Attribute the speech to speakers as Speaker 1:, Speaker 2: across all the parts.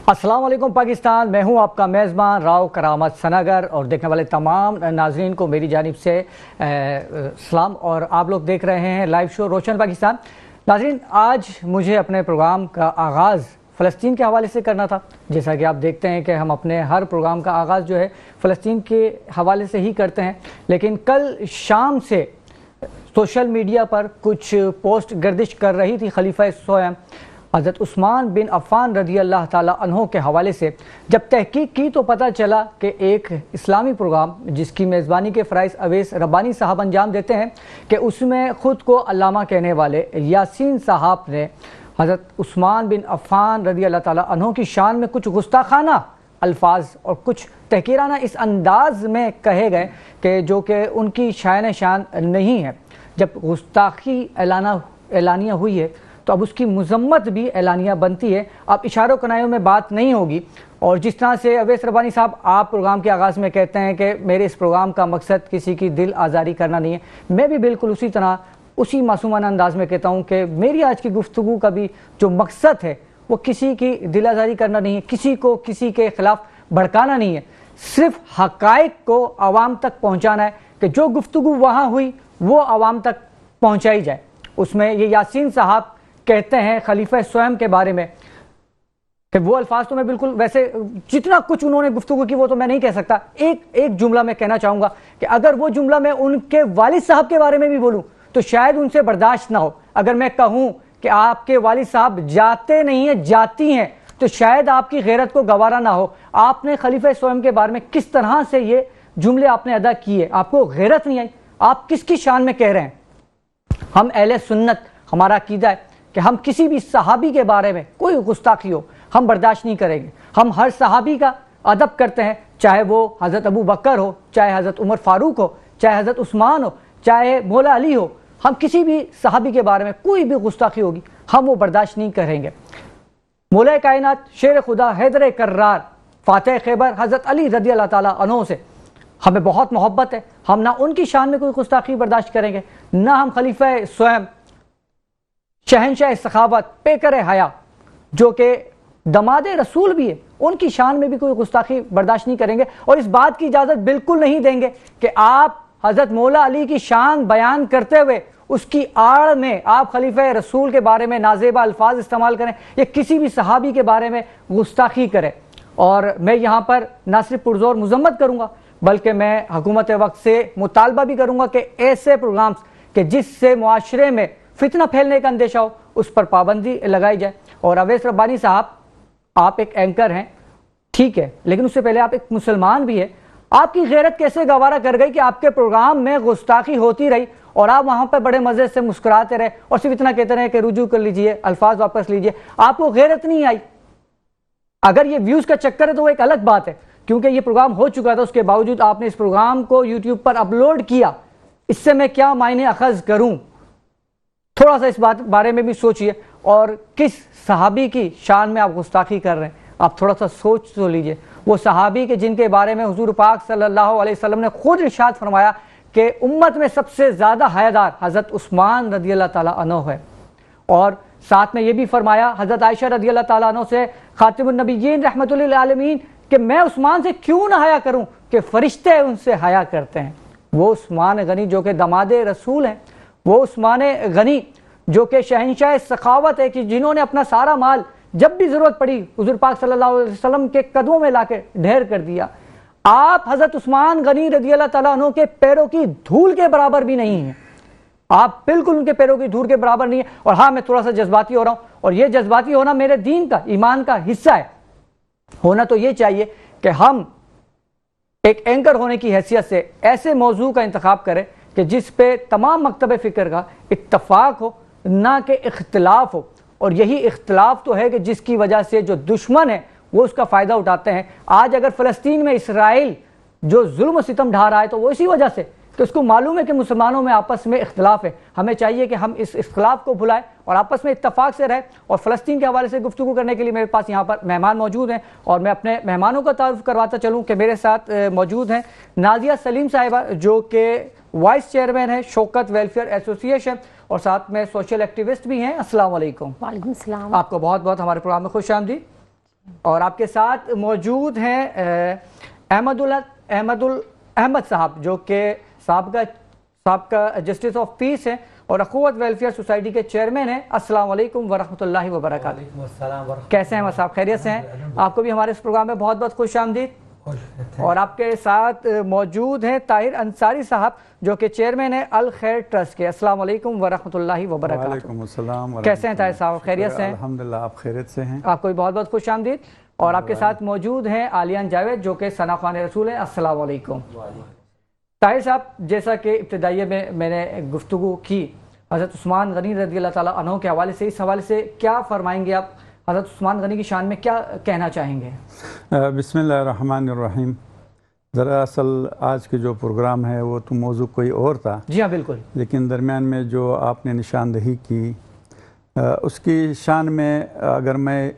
Speaker 1: अस्सलाम वालेकुम पाकिस्तान। मैं हूं आपका मेज़बान राव करामत सनागर और देखने वाले तमाम नाज़रीन को मेरी जानिब से सलाम। और आप लोग देख रहे हैं लाइव शो रोशन पाकिस्तान। नाज़रीन, आज मुझे अपने प्रोग्राम का आगाज़ फ़लस्तीन के हवाले से करना था। जैसा कि आप देखते हैं कि हम अपने हर प्रोग्राम का आगाज़ जो है फ़लस्तीन के हवाले से ही करते हैं, लेकिन कल शाम से सोशल मीडिया पर कुछ पोस्ट गर्दिश कर रही थी खलीफा स्वयं हज़रत उस्मान बिन अफ़्फ़ान रज़ी अल्लाह ताला अन्हो के हवाले से। जब तहकीक की तो पता चला कि एक इस्लामी प्रोग्राम जिसकी मेज़बानी के फ़राइज़ अवैस रब्बानी साहब अंजाम देते हैं कि उसमें ख़ुद को अल्लामा कहने वाले यासीन साहब ने हज़रत उस्मान बिन अफ़्फ़ान रज़ी अल्लाह ताला अन्हो की शान में कुछ गुस्ताखाना अल्फाज और कुछ तहकीराना इस अंदाज़ में कहे गए कि जो कि उनकी शान नहीं है। जब गुस्ताखी एलानिया हुई है तो अब उसकी मजम्मत भी एलानिया बनती है। अब इशारों कनायों में बात नहीं होगी। और जिस तरह से अवैस रब्बानी साहब आप प्रोग्राम के आगाज़ में कहते हैं कि मेरे इस प्रोग्राम का मकसद किसी की दिल आज़ारी करना नहीं है, मैं भी बिल्कुल उसी तरह उसी मासूमाना अंदाज में कहता हूँ कि मेरी आज की गुफ्तगू का भी जो मकसद है वो किसी की दिल आज़ारी करना नहीं है, किसी को किसी के ख़िलाफ़ भड़काना नहीं है, सिर्फ हक़ाइक़ को आवाम तक पहुँचाना है कि जो गुफ्तगू वहाँ हुई वो आवाम तक पहुँचाई जाए। उसमें ये यासीन साहब कहते हैं खलीफा स्वयं के बारे में कि वो अल्फाज तो मैं बिल्कुल वैसे जितना कुछ उन्होंने गुफ्तगू की वो तो मैं नहीं कह सकता। एक जुमला मैं कहना चाहूँगा कि अगर वो जुमला मैं उनके वालिद साहब के बारे में भी बोलूँ तो शायद उनसे बर्दाश्त ना हो। अगर मैं कहूँ कि आपके वालिद साहब जाते नहीं हैं जाती हैं तो शायद आपकी गैरत को गवारा ना हो। आपने खलीफा स्वयं के बारे में किस तरह से ये जुमले आपने अदा किए, आपको गैरत नहीं आई, आप किसकी शान में कह रहे हैं। हम अहले सुन्नत, हमारा अकीदा है कि हम किसी भी सहाबी के बारे में कोई गुस्ताखी हो हम बर्दाश्त नहीं करेंगे। हम हर सहाबी का अदब करते हैं, चाहे वो हज़रत अबू बकर हो, चाहे हज़रत उमर फारूक हो, चाहे हज़रत उस्मान हो, चाहे मौला अली हो। हम किसी भी सहाबी के बारे में कोई भी गुस्ताखी होगी हम वो बर्दाश्त नहीं करेंगे। मौला कायनात शेर खुदा हैदर कर्रार फातह खैबर हज़रत अली रज़ी अल्लाह ताला अन्हो से हमें बहुत मोहब्बत है। हम ना उनकी शान में कोई गुस्ताखी बर्दाश्त करेंगे, ना हम खलीफा स्वयं शहनशाह सखावत पेकर हया जो कि दमादे रसूल भी है उनकी शान में भी कोई गुस्ताखी बर्दाश्त नहीं करेंगे। और इस बात की इजाज़त बिल्कुल नहीं देंगे कि आप हज़रत मौला अली की शान बयान करते हुए उसकी आड़ में आप खलीफा रसूल के बारे में नाजेबा अल्फाज इस्तेमाल करें या किसी भी सहाबी के बारे में गुस्ताखी करें। और मैं यहाँ पर ना सिर्फ पुरजोर मजम्मत करूँगा बल्कि मैं हुकूमत वक्त से मुतालबा भी करूँगा कि ऐसे प्रोग्राम्स के जिससे मुआशरे में फितना फैलने का अंदेशा हो उस पर पाबंदी लगाई जाए। और अवैस रब्बानी साहब, आप एक एंकर हैं ठीक है, लेकिन उससे पहले आप एक मुसलमान भी है। आपकी गैरत कैसे गवारा कर गई कि आपके प्रोग्राम में गुस्ताखी होती रही और आप वहां पर बड़े मजे से मुस्कुराते रहे और सिर्फ इतना कहते रहे कि रुजू कर लीजिए, अल्फाज वापस लीजिए, आपको गैरत नहीं आई। अगर ये व्यूज का चक्कर है तो वो एक अलग बात है, क्योंकि ये प्रोग्राम हो चुका था, उसके बावजूद आपने इस प्रोग्राम को यूट्यूब पर अपलोड किया। इससे मैं क्या मायने अखज़ करूं, थोड़ा सा इस बात बारे में भी सोचिए। और किस सहाबी की शान में आप गुस्ताखी कर रहे हैं, आप थोड़ा सा सोच तो लीजिए। वो सहाबी के जिनके बारे में हुजूर पाक सल्लल्लाहु अलैहि वसल्लम ने खुद इरशाद फरमाया कि उम्मत में सबसे ज़्यादा हयादार हज़रत उस्मान रज़ी अल्लाह ताला अन्हो है। और साथ में ये भी फरमाया हज़रत आयशा रज़ी अल्लाह ताला अन्हो से खातिमुन नबिय्यीन रहमतुल लिल आलमीन कि मैं उस्मान से क्यों ना हया करूं कि फरिश्ते उनसे हया करते हैं। वो उस्मान गनी जो कि दमादे रसूल हैं, वो उस्मान गनी जो कि शहनशाह सखावत है कि जिन्होंने अपना सारा माल जब भी जरूरत पड़ी हुजूर पाक सल्लल्लाहु अलैहि वसल्लम के कदमों में लाके ढेर कर दिया। आप हजरत उस्मान गनी रज़ी अल्लाह ताला अन्हु के पैरों की धूल के बराबर भी नहीं है, आप बिल्कुल उनके पैरों की धूल के बराबर नहीं है। और हाँ, मैं थोड़ा सा जज्बाती हो रहा हूँ और ये जज्बाती होना मेरे दीन का, ईमान का हिस्सा है। होना तो ये चाहिए कि हम एक एंकर होने की हैसियत से ऐसे मौजू का इंतखाब करें कि जिस पे तमाम मकतब फ़िक्र का इत्तफाक हो, ना कि इख्तिलाफ हो। और यही इख्तिलाफ तो है कि जिसकी वजह से जो दुश्मन है वो उसका फ़ायदा उठाते हैं। आज अगर फ़लस्तीन में इसराइल जो जुल्म सितम ढा रहा है तो वो इसी वजह से कि उसको मालूम है कि मुसलमानों में आपस में इख्तिलाफ है। हमें चाहिए कि हम इस इख्तिलाफ को भुलाएं और आपस में इत्तफाक से रहें। और फ़लस्तीन के हवाले से गुफ्तगू करने के लिए मेरे पास यहाँ पर मेहमान मौजूद हैं और मैं अपने मेहमानों का तारुफ करवाता चलूँ कि मेरे साथ मौजूद हैं नाजिया सलीम साहिबा जो कि वाइस चेयरमैन है शौकत वेलफेयर एसोसिएशन और साथ में सोशल एक्टिविस्ट भी हैं। अस्सलाम वालेकुम।
Speaker 2: वालेकुम सलाम।
Speaker 1: आपको बहुत बहुत हमारे प्रोग्राम में खुश आमदीद। اور آپ کے ساتھ موجود ہیں احمد صاحب جو کہ سابقہ جسٹس آف پیس ہیں اور اخوت ویلفیئر سوسائٹی کے چیئرمین ہیں۔ السلام علیکم ورحمۃ اللہ وبرکاتہ۔
Speaker 2: وعلیکم السلام ورحمۃ اللہ۔
Speaker 1: کیسے ہیں صاحب؟ خیریت سے ہیں؟ آپ کو بھی ہمارے اس پروگرام میں بہت بہت خوش آمدید۔ اور آپ کے ساتھ موجود ہیں طاہر انصاری صاحب جو کہ چیئرمین ہیں الخیر ٹرسٹ کے۔ السلام علیکم ورحمۃ اللہ وبرکاتہ۔
Speaker 3: وعلیکم السلام۔
Speaker 1: کیسے ہیں طاہر صاحب؟ خیریت سے ہیں؟
Speaker 3: الحمدللہ، آپ خیریت سے ہیں؟
Speaker 1: آپ کو بھی بہت بہت خوش آمدید۔ اور آپ کے ساتھ موجود ہیں عالیان جاوید جو کہ ثنا خوان رسول ہیں۔ السلام علیکم۔ طاہر صاحب، جیسا کہ ابتدائیے میں نے گفتگو کی حضرت عثمان غنی رضی اللہ تعالیٰ عنہ کے حوالے سے، اس حوالے سے کیا فرمائیں گے آپ؟ حضرت عثمان غنی کی شان میں کیا کہنا چاہیں گے؟
Speaker 3: بسم اللہ الرحمن الرحیم۔ دراصل آج کے جو پروگرام ہے وہ تو موضوع کوئی اور تھا،
Speaker 1: جی ہاں بالکل،
Speaker 3: لیکن درمیان میں جو آپ نے نشاندہی کی اس کی شان میں اگر میں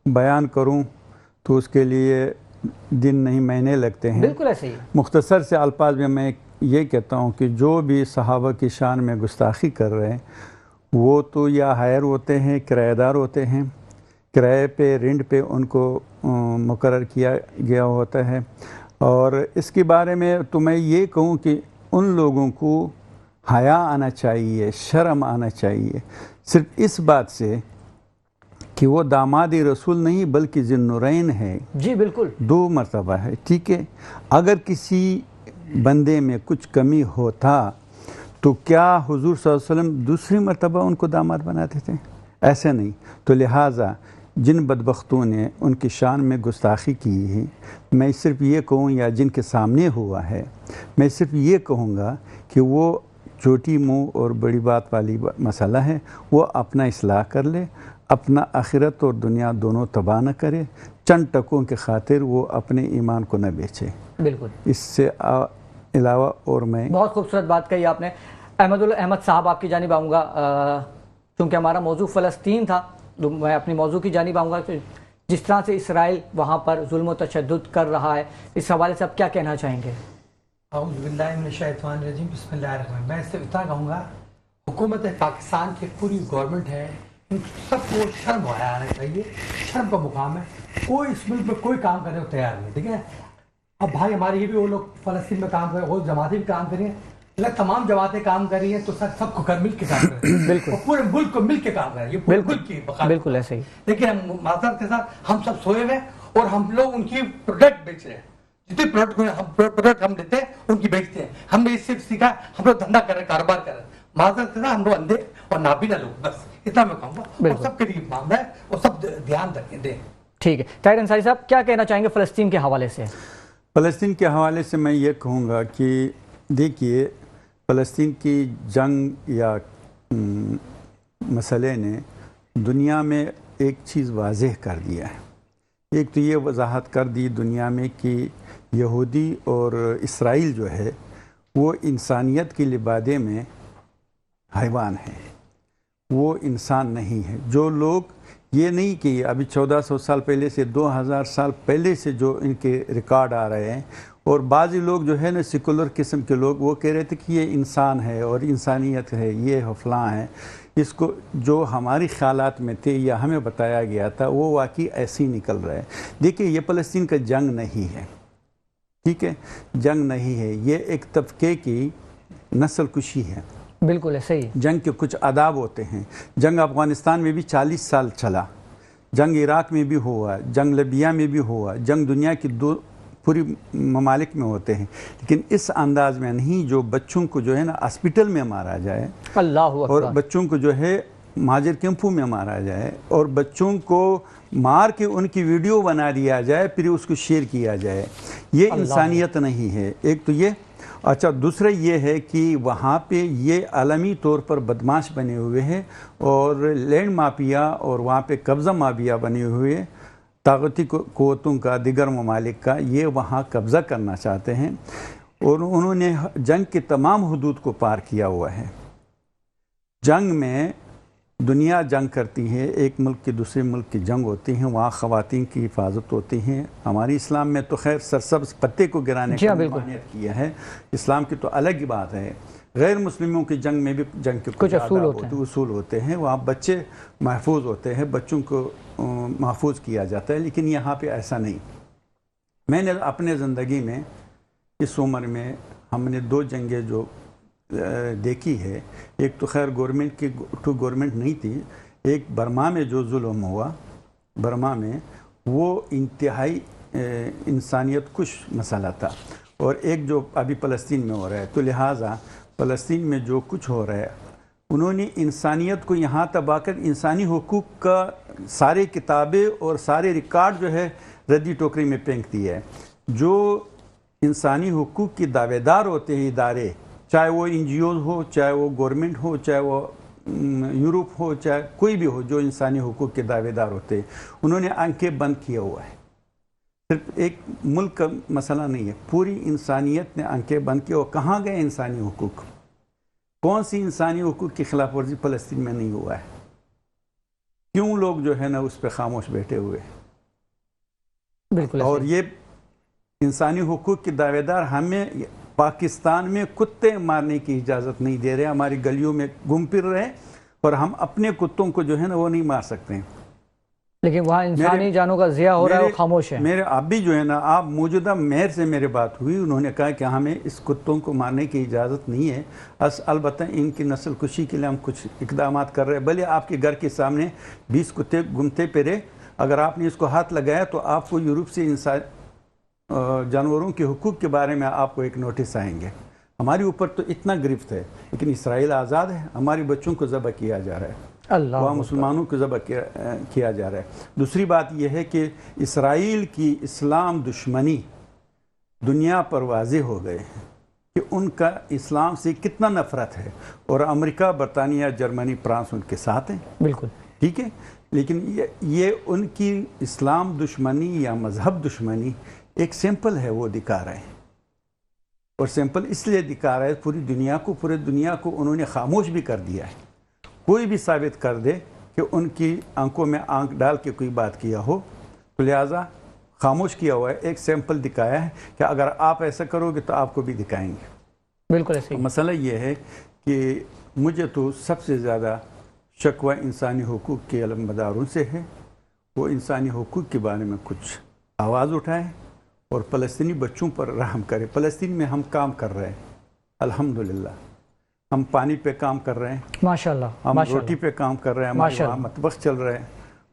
Speaker 3: بیان کروں تو اس کے لیے دن نہیں مہینے لگتے ہیں۔
Speaker 1: بالکل ایسے ہی۔
Speaker 3: مختصر سے الفاظ میں یہ کہتا ہوں کہ جو بھی صحابہ کی شان میں گستاخی کر رہے ہیں وہ تو یا ہائر ہوتے ہیں، کرایہ دار ہوتے ہیں، کرائے پہ رینٹ پہ ان کو مقرر کیا گیا ہوتا ہے۔ اور اس کے بارے میں تو میں یہ کہوں کہ ان لوگوں کو حیا آنا چاہیے، شرم آنا چاہیے، صرف اس بات سے کہ وہ داماد رسول نہیں بلکہ ذی النورین ہے۔
Speaker 1: جی بالکل،
Speaker 3: 2 مرتبہ ہے، ٹھیک ہے۔ اگر کسی بندے میں کچھ کمی ہوتا تو کیا حضور صلی اللہ علیہ وسلم دوسری مرتبہ ان کو داماد بناتے تھے؟ ایسے نہیں۔ تو لہٰذا جن بدبختوں نے ان کی شان میں گستاخی کی ہے، میں صرف یہ کہوں، یا جن کے سامنے ہوا ہے، میں صرف یہ کہوں گا کہ وہ چھوٹی منہ اور بڑی بات والی مسئلہ ہے، وہ اپنا اصلاح کر لے، اپنا آخرت اور دنیا دونوں تباہ نہ کرے، چند ٹکوں کے خاطر وہ اپنے ایمان کو نہ بیچے۔ بالکل، اس سے علاوہ اور میں
Speaker 1: بہت خوبصورت بات کہی آپ نے۔ احمد صاحب، آپ کی جانب آؤں گا، چونکہ ہمارا موضوع فلسطین تھا تو میں اپنی موضوع کی جانب آؤں گا کہ جس طرح سے اسرائیل وہاں پر ظلم و تشدد کر رہا ہے، اس حوالے سے آپ کیا کہنا چاہیں گے؟
Speaker 2: اعوذ باللہ من الشیطان الرجیم، بسم اللہ الرحمن الرحیم۔ میں اس سے اتنا کہوں گا، حکومت پاکستان کی پوری گورنمنٹ ہے، ان سب کو شرم آنا چاہیے، شرم کا مقام ہے۔ کوئی اس ملک میں کوئی کام کرنے کو تیار نہیں، ٹھیک ہے۔ اب بھائی ہمارے یہ بھی وہ لوگ فلسطین میں کام کر رہے ہیں، وہ جماعتیں بھی کام کر رہی ہیں، اگر تمام جماعتیں کام کر رہی ہیں تو سب کو مل کے کام کر رہے ہیں، بالکل، پورے ملک کو مل کے کام کر رہے ہیں، یہ پورے ملک کی بقا۔
Speaker 1: بالکل ایسے ہی۔
Speaker 2: لیکن ہم معذرت کے ساتھ ہم سب سوئے ہوئے اور ہم لوگ ان کی پروڈکٹ بیچ رہے ہیں، جتنے پروڈکٹ ہم لیتے ہیں ان کی بیچتے ہیں۔ ہم نے اس سے سیکھا، ہم لوگ دھندا کر رہے ہیں، کاروبار کر رہے ہیں۔ معذرت کے ساتھ ہم لوگ اندھے اور نابینا لوگ، بس اتنا میں کہوں گا، اور سب کے لیے معاملہ ہے اور سب دھیان دیں۔
Speaker 1: ٹھیک ہے، طاہر انصاری صاحب کیا کہنا چاہیں گے فلسطین کے حوالے سے؟
Speaker 3: فلسطین کے حوالے سے میں یہ کہوں گا کہ دیکھیے، فلسطین کی جنگ یا مسئلے نے دنیا میں ایک چیز واضح کر دیا ہے۔ ایک تو یہ وضاحت کر دی دنیا میں کہ یہودی اور اسرائیل جو ہے وہ انسانیت کے لبادے میں حیوان ہے، وہ انسان نہیں ہے۔ جو لوگ یہ نہیں کہ ابھی 1400 سال پہلے سے 2000 سال پہلے سے جو ان کے ریکارڈ آ رہے ہیں، اور بعضی لوگ جو ہے نا سیکولر قسم کے لوگ وہ کہہ رہے تھے کہ یہ انسان ہے اور انسانیت ہے، یہ فلاں ہے، اس کو جو ہماری خیالات میں تھے یا ہمیں بتایا گیا تھا وہ واقعی ایسے ہی نکل رہا ہے۔ دیکھیں، یہ فلسطین کا جنگ نہیں ہے، ٹھیک ہے، جنگ نہیں ہے، یہ ایک طبقے کی نسل کشی ہے۔
Speaker 1: بالکل ایسے ہی۔
Speaker 3: جنگ کے کچھ آداب ہوتے ہیں۔ جنگ افغانستان میں بھی 40 سال چلا، جنگ عراق میں بھی ہوا، جنگ لیبیا میں بھی ہوا، جنگ دنیا کی پوری ممالک میں ہوتے ہیں، لیکن اس انداز میں نہیں جو بچوں کو جو ہے نا ہاسپٹل میں مارا جائے،
Speaker 1: اللہ اکبر،
Speaker 3: اور بچوں کو جو ہے مہاجر کیمپوں میں مارا جائے، اور بچوں کو مار کے ان کی ویڈیو بنا دیا جائے پھر اس کو شیئر کیا جائے، یہ انسانیت نہیں ہے۔ ایک تو یہ، اچھا دوسرا یہ ہے کہ وہاں پہ یہ عالمی طور پر بدماش بنے ہوئے ہیں اور لینڈ مافیا اور وہاں پہ قبضہ مافیا بنے ہوئے، طاقتی قوتوں کا، دیگر ممالک کا، یہ وہاں قبضہ کرنا چاہتے ہیں، اور انہوں نے جنگ کے تمام حدود کو پار کیا ہوا ہے۔ جنگ میں دنیا جنگ کرتی ہے، ایک ملک کی دوسرے ملک کی جنگ ہوتی ہے، وہاں خواتین کی حفاظت ہوتی ہیں۔ ہماری اسلام میں تو خیر سرسبز پتے کو گرانے کی ممانعت کیا ہے، اسلام کی تو الگ ہی بات ہے۔ غیر مسلموں کی جنگ میں بھی جنگ کے
Speaker 1: کچھ
Speaker 3: اصول ہوتے ہیں، وہاں بچے محفوظ ہوتے ہیں، بچوں کو محفوظ کیا جاتا ہے، لیکن یہاں پہ ایسا نہیں۔ میں نے اپنے زندگی میں اس عمر میں ہم نے 2 جنگیں جو دیکھی ہے، ایک تو خیر گورنمنٹ کی گورنمنٹ نہیں تھی، ایک برما میں جو ظلم ہوا برما میں، وہ انتہائی انسانیت کش مسئلہ تھا، اور ایک جو ابھی فلسطین میں ہو رہا ہے۔ تو لہٰذا فلسطین میں جو کچھ ہو رہا ہے، انہوں نے انسانیت کو یہاں تباہ کر انسانی حقوق کا سارے کتابیں اور سارے ریکارڈ جو ہے ردی ٹوکری میں پھینک دی ہے۔ جو انسانی حقوق کی دعوے دار ہوتے ہیں ادارے، چاہے وہ NGOز ہو، چاہے وہ گورنمنٹ ہو، چاہے وہ یورپ ہو، چاہے کوئی بھی ہو، جو انسانی حقوق کے دعوے دار ہوتے ہیں، انہوں نے آنکھیں بند کیا ہوا ہے۔ صرف ایک ملک کا مسئلہ نہیں ہے، پوری انسانیت نے آنکھیں بند کی۔ اور کہاں گئے انسانی حقوق؟ کون سی انسانی حقوق کی خلاف ورزی فلسطین میں نہیں ہوا ہے؟ کیوں لوگ جو ہے نا اس پہ خاموش بیٹھے ہوئے؟
Speaker 1: بالکل۔ اور
Speaker 3: یہ انسانی حقوق کے دعوے دار ہمیں پاکستان میں کتے مارنے کی اجازت نہیں دے رہے، ہماری گلیوں میں گھوم پھر رہے، اور ہم اپنے کتوں کو جو ہے نا وہ نہیں مار سکتے ہیں،
Speaker 1: لیکن وہاں انسانی جانوں کا ضیاع ہو رہا ہے، وہ خاموش ہے۔
Speaker 3: میرے ابھی جو ہے نا، آپ موجودہ میئر سے میرے بات ہوئی، انہوں نے کہا کہ ہمیں اس کتوں کو مارنے کی اجازت نہیں ہے، البتہ ان کی نسل کشی کے لیے ہم کچھ اقدامات کر رہے ہیں۔ بھلے آپ کے گھر کے سامنے 20 کتے گھومتے پھرے، اگر آپ نے اس کو ہاتھ لگایا تو آپ کو یورپ سے جانوروں کے حقوق کے بارے میں آپ کو ایک نوٹس آئیں گے۔ ہمارے اوپر تو اتنا گرفت ہے، لیکن اسرائیل آزاد ہے، ہمارے بچوں کو ذبح کیا جا رہا ہے، وہاں مسلمانوں کو ذبح کیا جا رہا ہے۔ دوسری بات یہ ہے کہ اسرائیل کی اسلام دشمنی دنیا پر واضح ہو گئے ہیں کہ ان کا اسلام سے کتنا نفرت ہے، اور امریکہ، برطانیہ، جرمنی، فرانس ان کے ساتھ ہیں،
Speaker 1: بالکل
Speaker 3: ٹھیک ہے، لیکن یہ ان کی اسلام دشمنی یا مذہب دشمنی ایک سیمپل ہے، وہ دکھا رہے ہیں، اور سیمپل اس لیے دکھا رہے ہیں پوری دنیا کو انہوں نے خاموش بھی کر دیا ہے۔ کوئی بھی ثابت کر دے کہ ان کی آنکھوں میں آنکھ ڈال کے کوئی بات کیا ہو، تو لہٰذا خاموش کیا ہوا ہے، ایک سیمپل دکھایا ہے کہ اگر آپ ایسا کرو گے تو آپ کو بھی دکھائیں گے۔
Speaker 1: بالکل ایسے ہی۔
Speaker 3: مسئلہ یہ ہے کہ مجھے تو سب سے زیادہ شکوہ انسانی حقوق کے علمبرداروں سے ہے، وہ انسانی حقوق کے بارے میں کچھ آواز اٹھائیں اور فلسطینی بچوں پر رحم کرے۔ فلسطین میں ہم کام کر رہے ہیں، الحمدللہ، ہم پانی پہ کام کر رہے ہیں،
Speaker 1: ماشاءاللہ،
Speaker 3: ہم روٹی پہ کام کر رہے ہیں، ہمارے وہاں مطبخ چل رہے ہیں،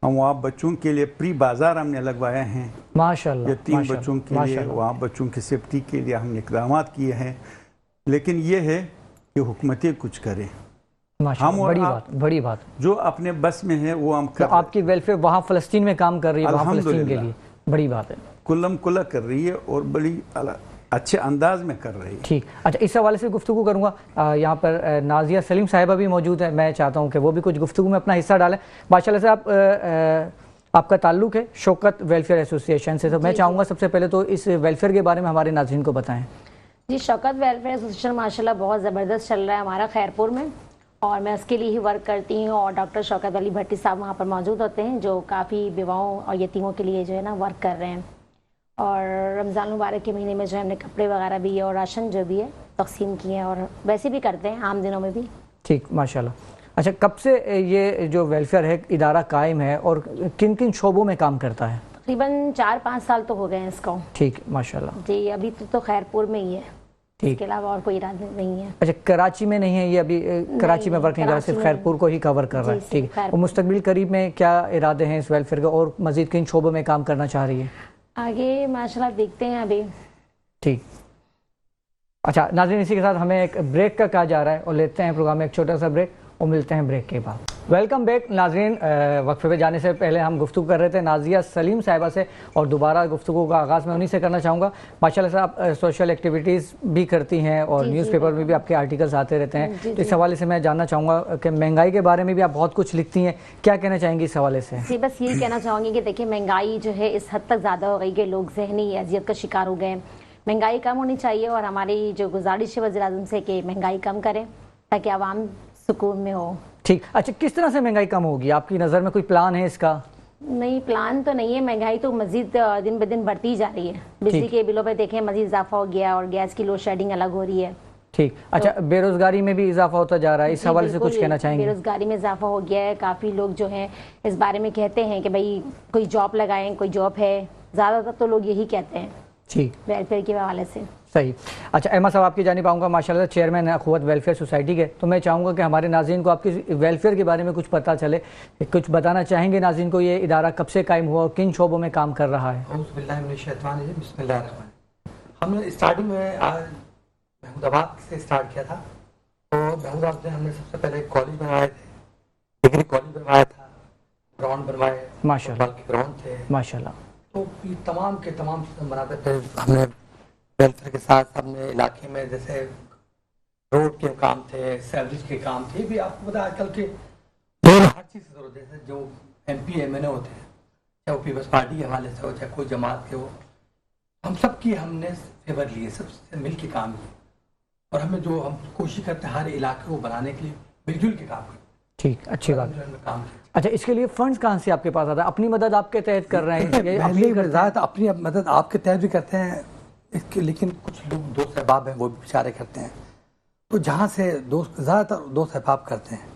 Speaker 3: ہم وہاں بچوں کے لیے پری بازار ہم نے لگوائے ہیں،
Speaker 1: ماشاءاللہ،
Speaker 3: یتیم بچوں کے لیے، وہاں بچوں کی سیفٹی کے لیے ہم نے اقدامات کیے ہیں۔ لیکن یہ ہے کہ حکومتیں کچھ کریں،
Speaker 1: ہم بڑی بات
Speaker 3: جو اپنے بس میں ہے وہ ہم کر،
Speaker 1: آپ کی ویلفیئر وہاں فلسطین میں کام کر رہی ہے، وہاں فلسطین کے لیے بڑی بات ہے،
Speaker 3: کلم کلا کر رہی ہے، اور بڑی اچھے انداز میں کر رہی ہے۔
Speaker 1: ٹھیک، اچھا، اس حوالے سے گفتگو کروں گا۔ یہاں پر نازیہ سلیم صاحبہ بھی موجود ہیں، میں چاہتا ہوں کہ وہ بھی کچھ گفتگو میں اپنا حصہ ڈالیں۔ ماشاءاللہ سے آپ کا تعلق ہے شوکت ویلفیئر ایسوسی ایشن سے، تو میں چاہوں گا سب سے پہلے تو اس ویلفیئر کے بارے میں ہمارے ناظرین کو بتائیں۔
Speaker 4: جی، شوکت ویلفیئر ایسوسیشن ماشاءاللہ بہت زبردست چل رہا ہے ہمارا خیرپور میں، اور میں اس کے لیے ہی ورک کرتی ہوں، اور ڈاکٹر شوکت علی بھٹی صاحب وہاں پر موجود ہوتے ہیں، جو کافی بیواؤں اور یتیموں کے لیے جو ہے نا ورک کر رہے ہیں، اور رمضان مبارک کے مہینے میں جو ہے ہم نے کپڑے وغیرہ بھی اور راشن جو بھی ہے تقسیم کیے ہیں، اور ویسے بھی کرتے ہیں عام دنوں میں بھی۔
Speaker 1: ٹھیک، ماشاءاللہ۔ اچھا، کب سے یہ جو ویلفیئر ہے ادارہ قائم ہے، اور کن کن شعبوں میں کام کرتا ہے؟
Speaker 4: تقریباً 4-5 سال تو ہو گئے ہیں اس کو۔
Speaker 1: ٹھیک، ماشاءاللہ۔
Speaker 4: جی، ابھی تو خیرپور میں ہی ہے، اس کے علاوہ اور کوئی ارادہ نہیں ہے۔
Speaker 1: اچھا، کراچی میں نہیں ہے یہ ابھی؟ کراچی میں ورک نہیں کر رہا، صرف خیرپور کو ہی کور کر رہا ہے۔ ٹھیک، اور مستقبل قریب میں کیا ارادے ہیں اس ویلفیئر کے، اور مزید کن شعبوں میں کام کرنا چاہ رہی ہے؟
Speaker 4: آگے ماشاءاللہ دیکھتے ہیں ابھی۔
Speaker 1: ٹھیک، اچھا ناظرین، اسی کے ساتھ ہمیں ایک بریک کا کہا جا رہا ہے، اور لیتے ہیں پروگرام میں ایک چھوٹا سا بریک، اور ملتے ہیں بریک کے بعد۔ ویلکم بیک ناظرین، وقفے پہ جانے سے پہلے ہم گفتگو کر رہے تھے نازیہ سلیم صاحبہ سے، اور دوبارہ گفتگو کا آغاز میں انہی سے کرنا چاہوں گا۔ ماشاءاللہ سے آپ سوشل ایکٹیویٹیز بھی کرتی ہیں، اور نیوز پیپر میں بھی آپ کے آرٹیکلز آتے رہتے ہیں، تو اس حوالے سے میں جاننا چاہوں گا کہ مہنگائی کے بارے میں بھی آپ بہت کچھ لکھتی ہیں، کیا کہنا چاہیں گی اس حوالے سے؟
Speaker 4: جی، بس یہی کہنا چاہوں گی کہ دیکھیں مہنگائی جو ہے اس حد تک زیادہ ہو گئی کہ لوگ ذہنی اذیت کا شکار ہو گئے ہیں۔ مہنگائی کم ہونی چاہیے، اور ہماری جو گزارش ہے وزیر اعظم سے کہ مہنگائی کم کریں تاکہ عوام سکون میں ہو۔
Speaker 1: ٹھیک، اچھا، کس طرح سے مہنگائی کم ہوگی آپ کی نظر میں؟ کوئی پلان ہے اس کا؟
Speaker 4: نہیں، پلان تو نہیں ہے، مہنگائی تو مزید دن بہ دن بڑھتی جا رہی ہے۔ بجلی کے بلوں پہ دیکھیں مزید اضافہ ہو گیا، اور گیس کی لوڈ شیڈنگ الگ ہو رہی ہے،
Speaker 1: ٹھیک. اچھا, बेरोजगारी में भी इजाफा होता जा रहा है, इस हवाले से कुछ कहना चाहेंगे?
Speaker 4: बेरोजगारी में इजाफा हो गया है. काफ़ी लोग जो हैं इस बारे में कहते हैं कि भाई कोई जॉब लगाएं, कोई जॉब है. ज़्यादातर तो लोग यही कहते हैं
Speaker 1: ठीक,
Speaker 4: वेलफेयर के हवाले से.
Speaker 1: सही. अच्छा, अहमद साहब आपकी जानिब आऊँगा, माशाल्लाह चेयरमैन है अखुवत वेलफेयर सोसाइटी के. तो मैं चाहूँगा कि हमारे नाज़रीन को आपकी वेलफेयर के बारे में कुछ पता चले, कुछ बताना चाहेंगे नाज़रीन को, ये इदारा कब से कायम हुआ और किन शोबों में काम कर रहा है?
Speaker 2: हमने स्टार्टिंग में महमूदाबाद से स्टार्ट किया था. और महमूदाबाद में हमने सबसे पहले कॉलेज बनवाए थे, डिग्री कॉलेज बनवाया था, ग्राउंड बनवाए,
Speaker 1: माशाल्लाह
Speaker 2: के ग्राउंड थे.
Speaker 1: माशाल्लाह.
Speaker 2: तो ये तमाम के तमाम सिस्टम बनाते थे. हमने वेलफेयर के साथ हमने इलाके में जैसे रोड के काम थे, सैलरीज के काम थे. भी आपको पता है आजकल के हर चीज़ की जरूरत है. जैसे जो MP MNA होते हैं, चाहे वो पीपल्स पार्टी के हवाले से हो, चाहे कोई जमात के हो, हम सब की हमने फेवर लिए, सबसे मिल के काम किए. और हमें जो हम कोशिश करते हैं हर इलाके को बनाने के लिए मिलजुल के काम करें.
Speaker 1: ठीक, अच्छी बात.
Speaker 2: काम किया.
Speaker 1: अच्छा, इसके लिए फंड्स कहाँ से आपके पास आता है? अपनी मदद आपके तहत कर रहे हैं?
Speaker 2: ज़्यादातर अपनी मदद आपके तहत भी करते हैं इसके, लेकिन कुछ लोग दोस्त अहबाब हैं वो भी बेचारे करते हैं. तो जहाँ से दोस्त ज़्यादातर दोस्त अहबाब करते हैं.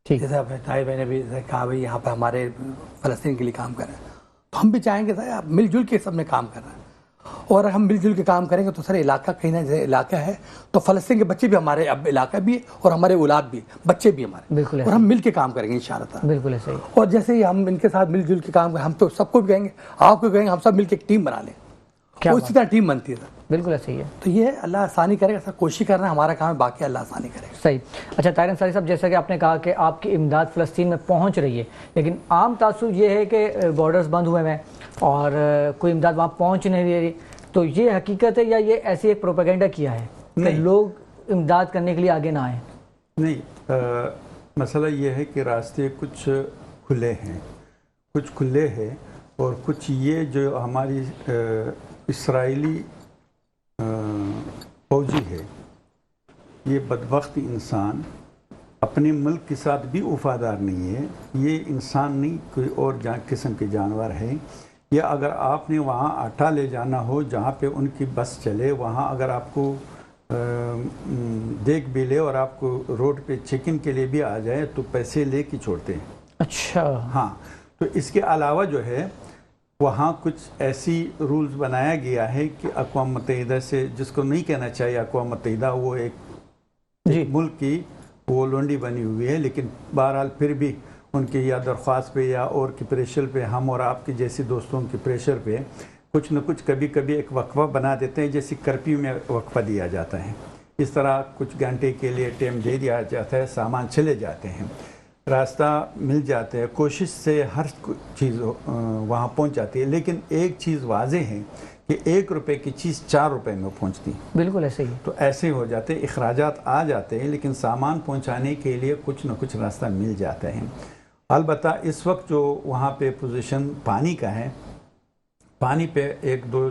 Speaker 1: ठीक,
Speaker 2: जैसे अपने ताई बहने भी कहा भाई यहाँ पर हमारे फ़लस्तीन के लिए काम कर रहे हैं, तो हम भी चाहेंगे सर आप मिलजुल के सब में काम कर रहे हैं. और हम मिलजुल के काम करेंगे तो सर इलाका कहीं ना जैसे इलाका है तो फ़लस्तीन के बच्चे भी हमारे अब इलाका भी है और हमारे औलाद भी बच्चे भी हमारे.
Speaker 1: बिल्कुल.
Speaker 2: और हम मिल के काम करेंगे इंशाअल्लाह.
Speaker 1: बिल्कुल ऐसे ही.
Speaker 2: और जैसे ही हम इनके साथ मिलजुल के काम करें, हम तो सबको भी कहेंगे, आपको कहेंगे, हम सब मिल के एक टीम बना लें.
Speaker 1: क्या
Speaker 2: उसी तरह टीम बनती है सर.
Speaker 1: बिल्कुल ऐसे ही है.
Speaker 2: तो ये अल्लाह आसानी करेगा सर. कोशिश करना हमारा काम है, बाकी अल्लाह आसानी करेगा.
Speaker 1: सही. अच्छा ताहिर अंसारी साहब, जैसा कि आपने कहा कि आपकी इमदाद फ़लस्तीन में पहुंच रही है, लेकिन आम तासुर ये है कि बॉर्डर्स बंद हुए हैं और कोई इमदाद वहाँ पहुंच नहीं रही. तो ये हकीकत है या ये ऐसी एक प्रोपेगेंडा किया है कि लोग इमदाद करने के लिए आगे ना आए?
Speaker 3: नहीं, मसला ये है कि रास्ते कुछ खुले हैं, कुछ खुले हैं और कुछ ये जो हमारी इसराइली फौजी है, ये बदबख्त इंसान अपने मुल्क के साथ भी वफादार नहीं है. ये इंसान नहीं, कोई और किस्म के जानवर है. या अगर आपने वहाँ आटा ले जाना हो जहाँ पे उनकी बस चले, वहाँ अगर आपको देख भी ले और आपको रोड पे चेकिंग के लिए भी आ जाए तो पैसे ले के छोड़ते हैं.
Speaker 1: अच्छा.
Speaker 3: हाँ, तो इसके अलावा जो है वहाँ कुछ ऐसी रूल्स बनाया गया है कि अक़वाम मुत्तहिदा से, जिसको नहीं कहना चाहिए अक़वाम मुत्तहिदा, वो एक मुल्क की वो लोंडी बनी हुई है, लेकिन बहरहाल फिर भी उनके या दरख्वास्त पे या और की प्रेशर पे, हम और आपके जैसे दोस्तों के प्रेशर पे कुछ न कुछ कभी कभी एक वक्फा बना देते हैं, जैसे कर्फ्यू में वक्फा दिया जाता है. इस तरह कुछ घंटे के लिए टाइम दे दिया जाता है, सामान चले जाते हैं, रास्ता मिल जाते हैं, कोशिश से हर चीज़ वहाँ पहुँच जाती है. लेकिन एक चीज़ वाज़ेह है कि 1 रुपए की चीज़ 4 रुपए में पहुँचती.
Speaker 1: बिल्कुल ऐसे ही.
Speaker 3: तो ऐसे हो जाते, अखराजात आ जाते हैं, लेकिन सामान पहुँचाने के लिए कुछ न कुछ रास्ता मिल जाता है. अलबत्ता इस वक्त जो वहाँ पे पोजीशन पानी का है, पानी पे 1, 2,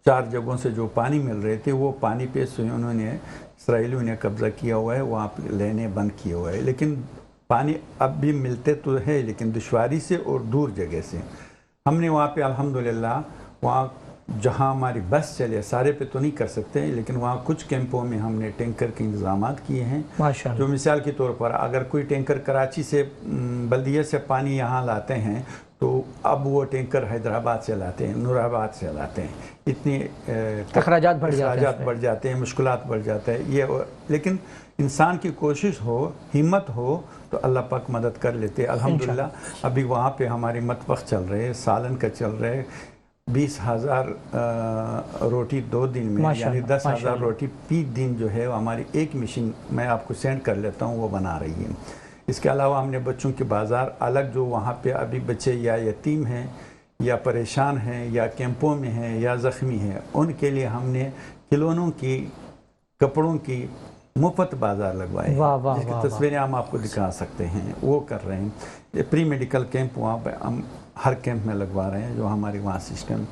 Speaker 3: 4 जगहों से जो पानी मिल रहे थे वो पानी पे उन्होंने इसराइलियों ने कब्ज़ा किया हुआ है, वहाँ पे लेने बंद किए हुआ है. लेकिन पानी अब भी मिलते तो है, लेकिन दुश्वारी से और दूर जगह से. हमने वहाँ पे अल्हम्दुलिल्लाह वहाँ जहाँ हमारी बस चले, सारे पे तो नहीं कर सकते, लेकिन वहाँ कुछ कैंपों में हमने टैंकर के इंतजाम किए हैं.
Speaker 1: माशाअल्लाह.
Speaker 3: जो मिसाल के तौर पर अगर कोई टैंकर कराची से बल्दिया से पानी यहाँ लाते हैं तो अब वो टैंकर हैदराबाद से लाते हैं, नूराबाद से लाते हैं. इतनी
Speaker 1: अखराजात बढ़
Speaker 3: जाते हैं, मुश्किलात बढ़ जाते हैं. ये लेकिन इंसान की कोशिश हो, हिम्मत हो तो अल्लाह पाक मदद कर लेते हैं. अल्हम्दुलिल्लाह अभी वहाँ पे हमारी मतबख चल रहे हैं, सालन का चल रहे हैं. 20,000 रोटी 2 दिन में, यानी 10,000 रोटी फी दिन जो है हमारी एक मशीन, मैं आपको सेंड कर लेता हूँ, वो बना रही है. इसके अलावा हमने बच्चों के बाज़ार अलग, जो वहाँ पे अभी बच्चे या यतीम हैं या परेशान हैं या कैंपों में हैं या ज़ख्मी हैं, उनके लिए हमने खिलौनों की, कपड़ों की मुफ्त बाज़ार लगवाए, जिसकी तस्वीरें हम आपको दिखा सकते हैं. वो कर रहे हैं. ये प्री मेडिकल कैंप वहाँ पर हम हर कैंप में लगवा रहे हैं, जो हमारे वहाँ सिस्टम.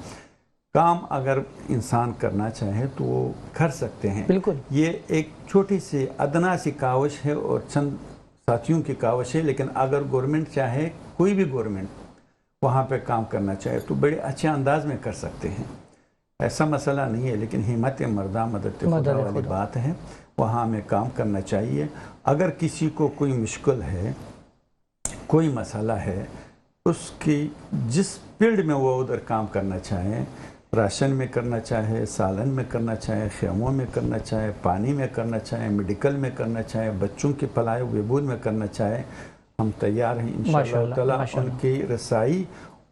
Speaker 3: काम अगर इंसान करना चाहे तो वो कर सकते हैं.
Speaker 1: बिल्कुल.
Speaker 3: ये एक छोटी सी अदना सी कावश है और चंद साथियों की कावश है, लेकिन अगर गवर्नमेंट चाहे, कोई भी गवर्नमेंट वहाँ पे काम करना चाहे तो बड़े अच्छे अंदाज में कर सकते हैं. ऐसा मसला नहीं है, लेकिन हिम्मत मर्दा मदद खुदा वाली बात है, वहाँ हमें काम करना चाहिए। अगर किसी को कोई मुश्किल है, कोई मसला है, उसकी जिस फील्ड में वो उधर काम करना चाहे, राशन में करना चाहे, सालन में करना चाहे, खेमों में करना चाहे, पानी में करना चाहे, मेडिकल में करना चाहे, बच्चों के फलाह बहबूद में करना चाहे, हम तैयार हैं इंशाअल्लाह ताला। उनकी रसाई,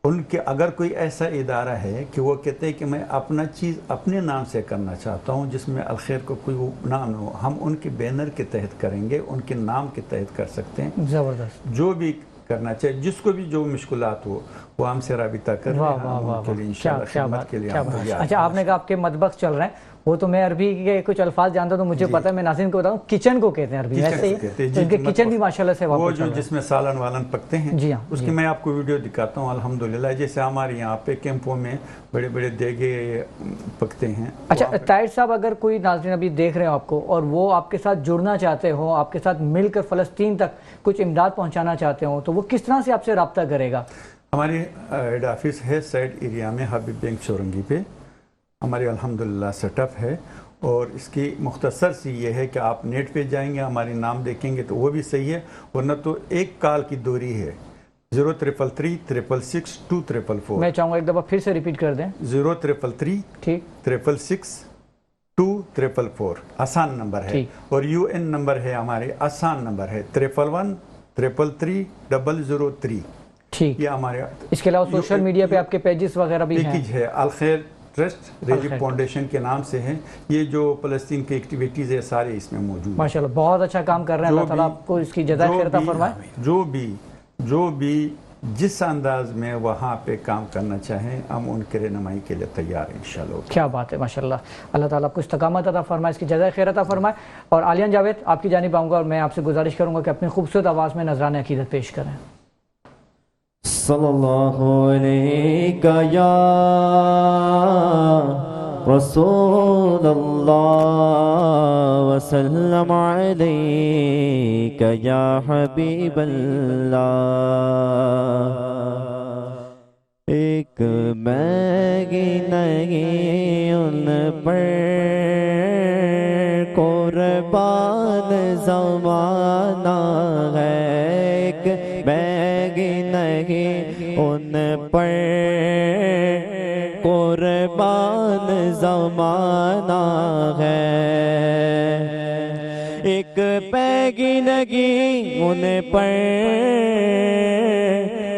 Speaker 3: उनके अगर कोई ऐसा इदारा है कि वो कहते हैं कि मैं अपना चीज़ अपने नाम से करना चाहता हूँ जिसमें अलखैर को कोई नाम हो, हम उनके बैनर के तहत करेंगे, उनके नाम के तहत कर सकते हैं।
Speaker 1: ज़बरदस्त।
Speaker 3: जो भी करना चाहिए, जिसको भी जो मुश्किलात हो वो हमसे राबिता कर रहे हैं, उनके लिए इंशाअल्लाह खिदमत के लिए हम तैयार हैं।
Speaker 1: अच्छा, आपने कहा आपके मतबख्स चल रहे हैं, वो तो मैं अरबी के कुछ अल्फाज जानता हूँ, तो मुझे पता है, मैं नाज़रीन को बताऊँ, किचन को कहते हैं अरबी, ऐसे ही तो इनके किचन भी माशाल्लाह से
Speaker 3: वो जो जिसमें सालन वालन पकते हैं,
Speaker 1: जी हाँ,
Speaker 3: उसकी मैं आपको वीडियो दिखाता हूँ अल्हम्दुलिल्लाह। जैसे हमारे यहाँ पे कैंपों में बड़े बड़े देगे पकते हैं।
Speaker 1: अच्छा ताहिर साहब, अगर कोई नाज़रीन अभी देख रहे हो आपको और वो आपके साथ जुड़ना चाहते हो, आपके साथ मिलकर फ़लस्तीन तक कुछ इमदाद पहुँचाना चाहते हो, तो वो किस तरह से आपसे रब्ता करेगा?
Speaker 3: हमारी हेड ऑफिस है साइड एरिया में, हबीब बैंक चौरंगी पे हमारी अल्हम्दुलिल्लाह सेटअप है। और इसकी मुख्तसर सी ये है कि आप नेट पे जाएंगे, हमारे नाम देखेंगे तो वो भी सही है, वरना तो एक कॉल की दूरी है 0333 666 2344।
Speaker 1: मैं चाहूँगा एक दफ़ा फिर से रिपीट कर दें।
Speaker 3: 0333
Speaker 1: ठीक
Speaker 3: 666 2344 आसान नंबर है। और UN नंबर है हमारे, आसान नंबर है 111 333 003।
Speaker 1: ठीक,
Speaker 3: ये हमारे।
Speaker 1: इसके अलावा सोशल मीडिया पे आपके पेजेस वगैरह भी हैं?
Speaker 3: है अलखैर ट्रस्ट रेजिक फाउंडेशन के नाम से है। ये जो फ़लस्तीन की एक्टिविटीज़ है सारे इसमें मौजूद हैं।
Speaker 1: माशाल्लाह बहुत अच्छा काम कर रहे हैं, अल्लाह ताला आपको इसकी जज़ा खैर अता फरमाए।
Speaker 3: जो भी जिस अंदाज में वहाँ पे काम करना चाहें, हम उनके रहनुमाई के लिए तैयार हैं इंशाल्लाह।
Speaker 1: क्या बात है, माशाल्लाह, अल्लाह ताला आपको इस्तकामत अता फरमाए, इसकी जज़ा खैर अता फरमाए। और आलियान जावेद, आपकी जानिब आऊँगा और मैं आपसे गुजारिश करूँगा कि अपनी खूबसूरत आवाज़ में नजराने अकीदत पेश करें।
Speaker 5: सल्लल्लाहु अलैका या रसूलल्लाह वसल्लम अलैका या हबीबल्लाह। एक मैगी नहीं उन पर कुर्बान ज़माना है, एक मैगी नहीं उन पर कुर्बान ज़माना है, एक पैगी लगी उन पर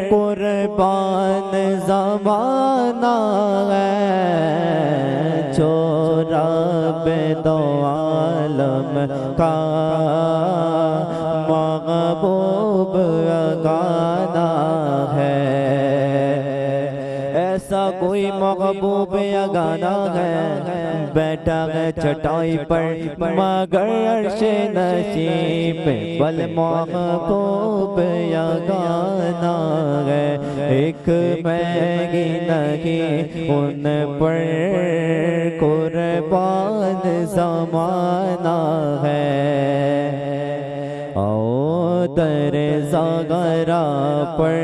Speaker 5: कुर्बान ज़माना है, छोरा बेदो आलम का महबूब गाना है। ऐसा कोई महबूब गाना है, बैठा है चटाई पर मगर अर्श नसीब बल महबूब गाना है, एक मैगी नहीं उन पर कुर्बान ज़माना है। आओ दर ज़गरा पर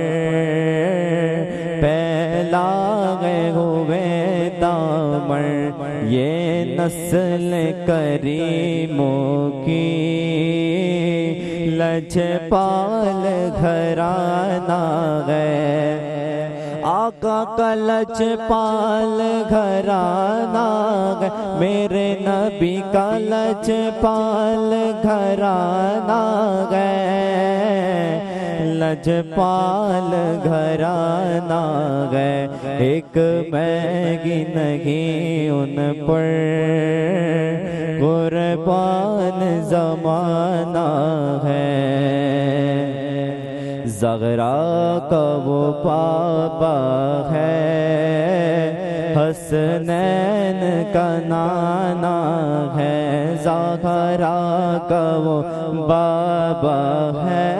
Speaker 5: फैला हुए दामन, ये नस्ल करीमों की लजपाल घराना है, आका का लजपाल घराना है, मेरे नबी का लजपाल घराना है, लजपाल घराना है, एक मैगी नहीं उन पर कुर्बान ज़माना है। ज़हरा का वो पापा है, हसनैन का नाना है, ज़हरा का वो बाबा है,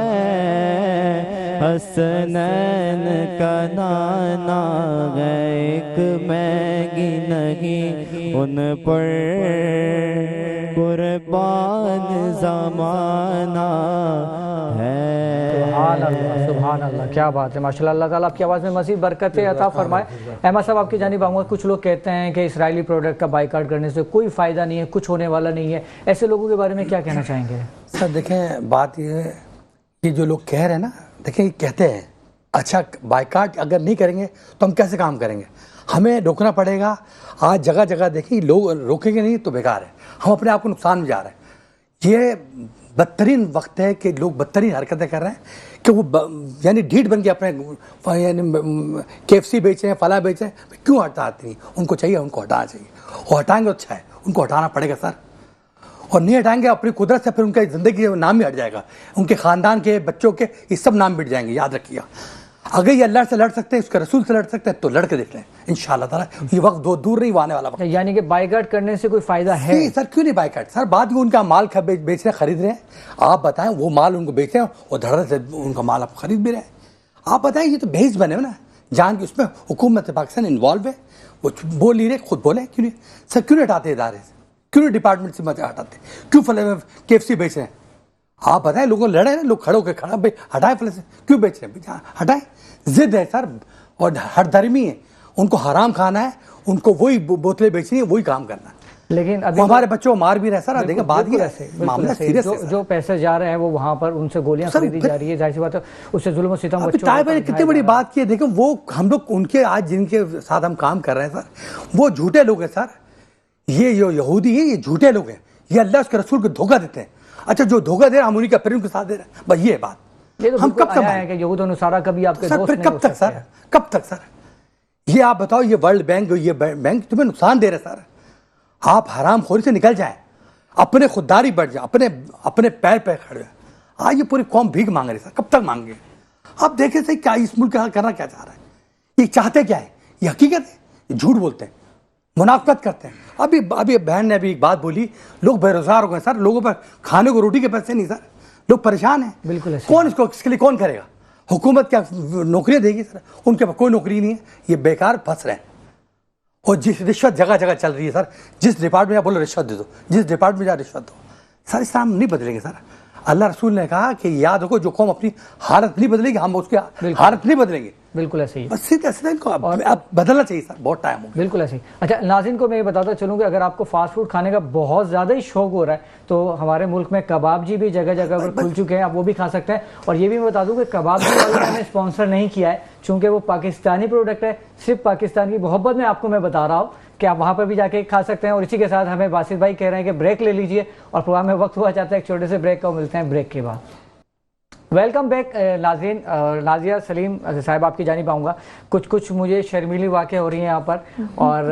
Speaker 5: हसनैन का नाना है, एक मैगी नहीं उन पर कुर्बान ज़माना है।
Speaker 1: सुभान अल्लाह, सुभान सुभान अल्लाह, क्या बात है, माशाल्लाह। अल्लाह ताला आपकी आवाज़ में मज़ीद बरकतें अता फरमाए। अहमद साहब, आपकी जानिब आऊँगा। कुछ लोग कहते हैं कि इसराइली प्रोडक्ट का बाइकाट करने से कोई फ़ायदा नहीं है, कुछ होने वाला नहीं है, ऐसे लोगों के बारे में क्या कहना चाहेंगे?
Speaker 2: सर देखें, बात ये है कि जो लोग कह रहे हैं ना, देखें कहते हैं अच्छा बाइकाट अगर नहीं करेंगे तो हम कैसे काम करेंगे, हमें रोकना पड़ेगा। आज जगह जगह देखिए लोग रोकेंगे नहीं तो बेकार है, हम अपने आप को नुकसान में जा रहे हैं। ये बदतरीन वक्त है कि लोग बदतरीन हरकतें कर रहे हैं कि वो यानी ढीठ बन के अपने यानी KFC बेचें, फला बेचें, क्यों हटाते नहीं? उनको चाहिए, उनको हटाना चाहिए, और हटाएंगे अच्छा है, उनको हटाना पड़ेगा सर। और नहीं हटाएंगे अपनी कुदरत से फिर उनका ज़िंदगी का नाम भी हट जाएगा, उनके ख़ानदान के बच्चों के ये सब नाम मिट जाएंगे, याद रखिएगा। अगर ये अल्लाह से लड़ सकते हैं, उसके रसूल से लड़ सकते हैं तो लड़ के देख लें इंशाअल्लाह ताला। ये वक्त दूर नहीं आने वाला वक्त।
Speaker 1: यानी कि बाइकाट करने से कोई फ़ायदा है?
Speaker 2: नहीं सर, क्यों नहीं बाइकाट सर? बाद में उनका माल बेच रहे खरीद रहे हैं, आप बताएं वो माल उनको बेच रहे हैं और धड़ल्ले से उनका माल आप खरीद भी रहे हैं। आप बताएं, ये तो भेज बने ना जान के, उसमें हुकूमत पाकिस्तान इन्वॉल्व है, वो बोल नहीं रहे, खुद बोले क्यों नहीं सर? क्यों नहीं हटाते इदारे से, क्यों नहीं डिपार्टमेंट से मत हटाते, क्यों फले KFC बेच रहे हैं? आप बताएं, लोगों लड़े ना, लोग खड़े होकर खड़ा भाई हटाए फले से, क्यों बेच रहे हैं? हटाएं, जिद है सर और हर धर्मी है, उनको हराम खाना है, उनको वही बोतलें बेचनी है, वही काम करना है।
Speaker 1: लेकिन अभी
Speaker 2: हमारे बच्चों को मार भी रहे सर। देखिए बात ये मामला सीरियस है।
Speaker 1: जो पैसे जा रहे हैं वो वहाँ पर उनसे गोलियां खरीदी जा रही है, जाहिर सी बात है उससे जुल्म और सितम बच्चों
Speaker 2: ताइब ने कितनी बड़ी बात की है। देखो वो हम लोग उनके आज जिनके साथ हम काम कर रहे हैं सर, वो झूठे लोग हैं सर। ये जो यहूदी है ये झूठे लोग हैं, ये अल्लाह उसके रसूल को धोखा देते हैं। अच्छा जो धोखा दे रहे हैं हम उन्हीं का फिर उनके साथ दे रहे हैं, बस ये बात।
Speaker 1: हम कब तक है कि यहूद और नसारा कभी आपके दोस्त नहीं हो सकते?
Speaker 2: कब तक सर, कब तक सर? ये आप बताओ, ये वर्ल्ड बैंक, ये बैंक तुम्हें नुकसान दे रहे सर। आप हराम खोरी से निकल जाएं, अपने खुददारी बढ़ जाए, अपने पैर पे खड़े हैं। आज ये पूरी कौम भीख मांग रही है सर, कब तक मांगे? आप देखें सही क्या इस मुल्क करना क्या चाह रहा है, ये चाहते क्या है, ये हकीकत है, ये झूठ बोलते हैं, मुनाफिकत करते हैं। अभी बहन ने अभी एक बात बोली, लोग बेरोजगार हो गए सर, लोगों पर खाने को रोटी के पैसे नहीं सर, लोग परेशान हैं।
Speaker 1: बिल्कुल
Speaker 2: कौन इसके लिए कौन करेगा? हुकूमत क्या नौकरियां देगी सर? उनके पास कोई नौकरी नहीं है, ये बेकार फंस रहे हैं। और जिस रिश्वत जगह जगह चल रही है सर, जिस डिपार्टमेंट में बोलो रिश्वत दे दो, जिस डिपार्टमेंट में जा रिश्वत दो सर, इस्लाम नहीं बदलेंगे सर। अल्लाह रसूल ने कहा कि याद रखो जो कौम अपनी हालत नहीं बदलेगी हम उसकी हालत नहीं बदलेंगे।
Speaker 1: बिल्कुल ऐसे ही,
Speaker 2: बस सीधे इनको अब बदलना चाहिए सर, बहुत टाइम हो गया।
Speaker 1: बिल्कुल ऐसे ही। अच्छा नाज़रीन को मैं ये बताता चलूँ कि अगर आपको फास्ट फूड खाने का बहुत ज़्यादा ही शौक हो रहा है तो हमारे मुल्क में कबाबजी भी जगह जगह पर खुल चुके हैं, आप वो भी खा सकते हैं। और ये भी मैं बता दूं कि कबाबजी वालों ने हमें स्पॉन्सर नहीं किया है, चूँकि वो पाकिस्तानी प्रोडक्ट है, सिर्फ पाकिस्तान की मोहब्बत में आपको मैं बता रहा हूँ कि आप वहाँ पर भी जाके खा सकते हैं। और इसी के साथ हमें बासित भाई कह रहे हैं कि ब्रेक ले लीजिए, और प्रोग्राम में वक्त हुआ चाहता है एक छोटे से ब्रेक का, मिलते हैं ब्रेक के बाद। वेलकम बैक नाज़रीन। नाजिया सलीम साहब आपकी जानिब आऊँगा। कुछ मुझे शर्मीली वाक़े हो रही हैं यहाँ पर, और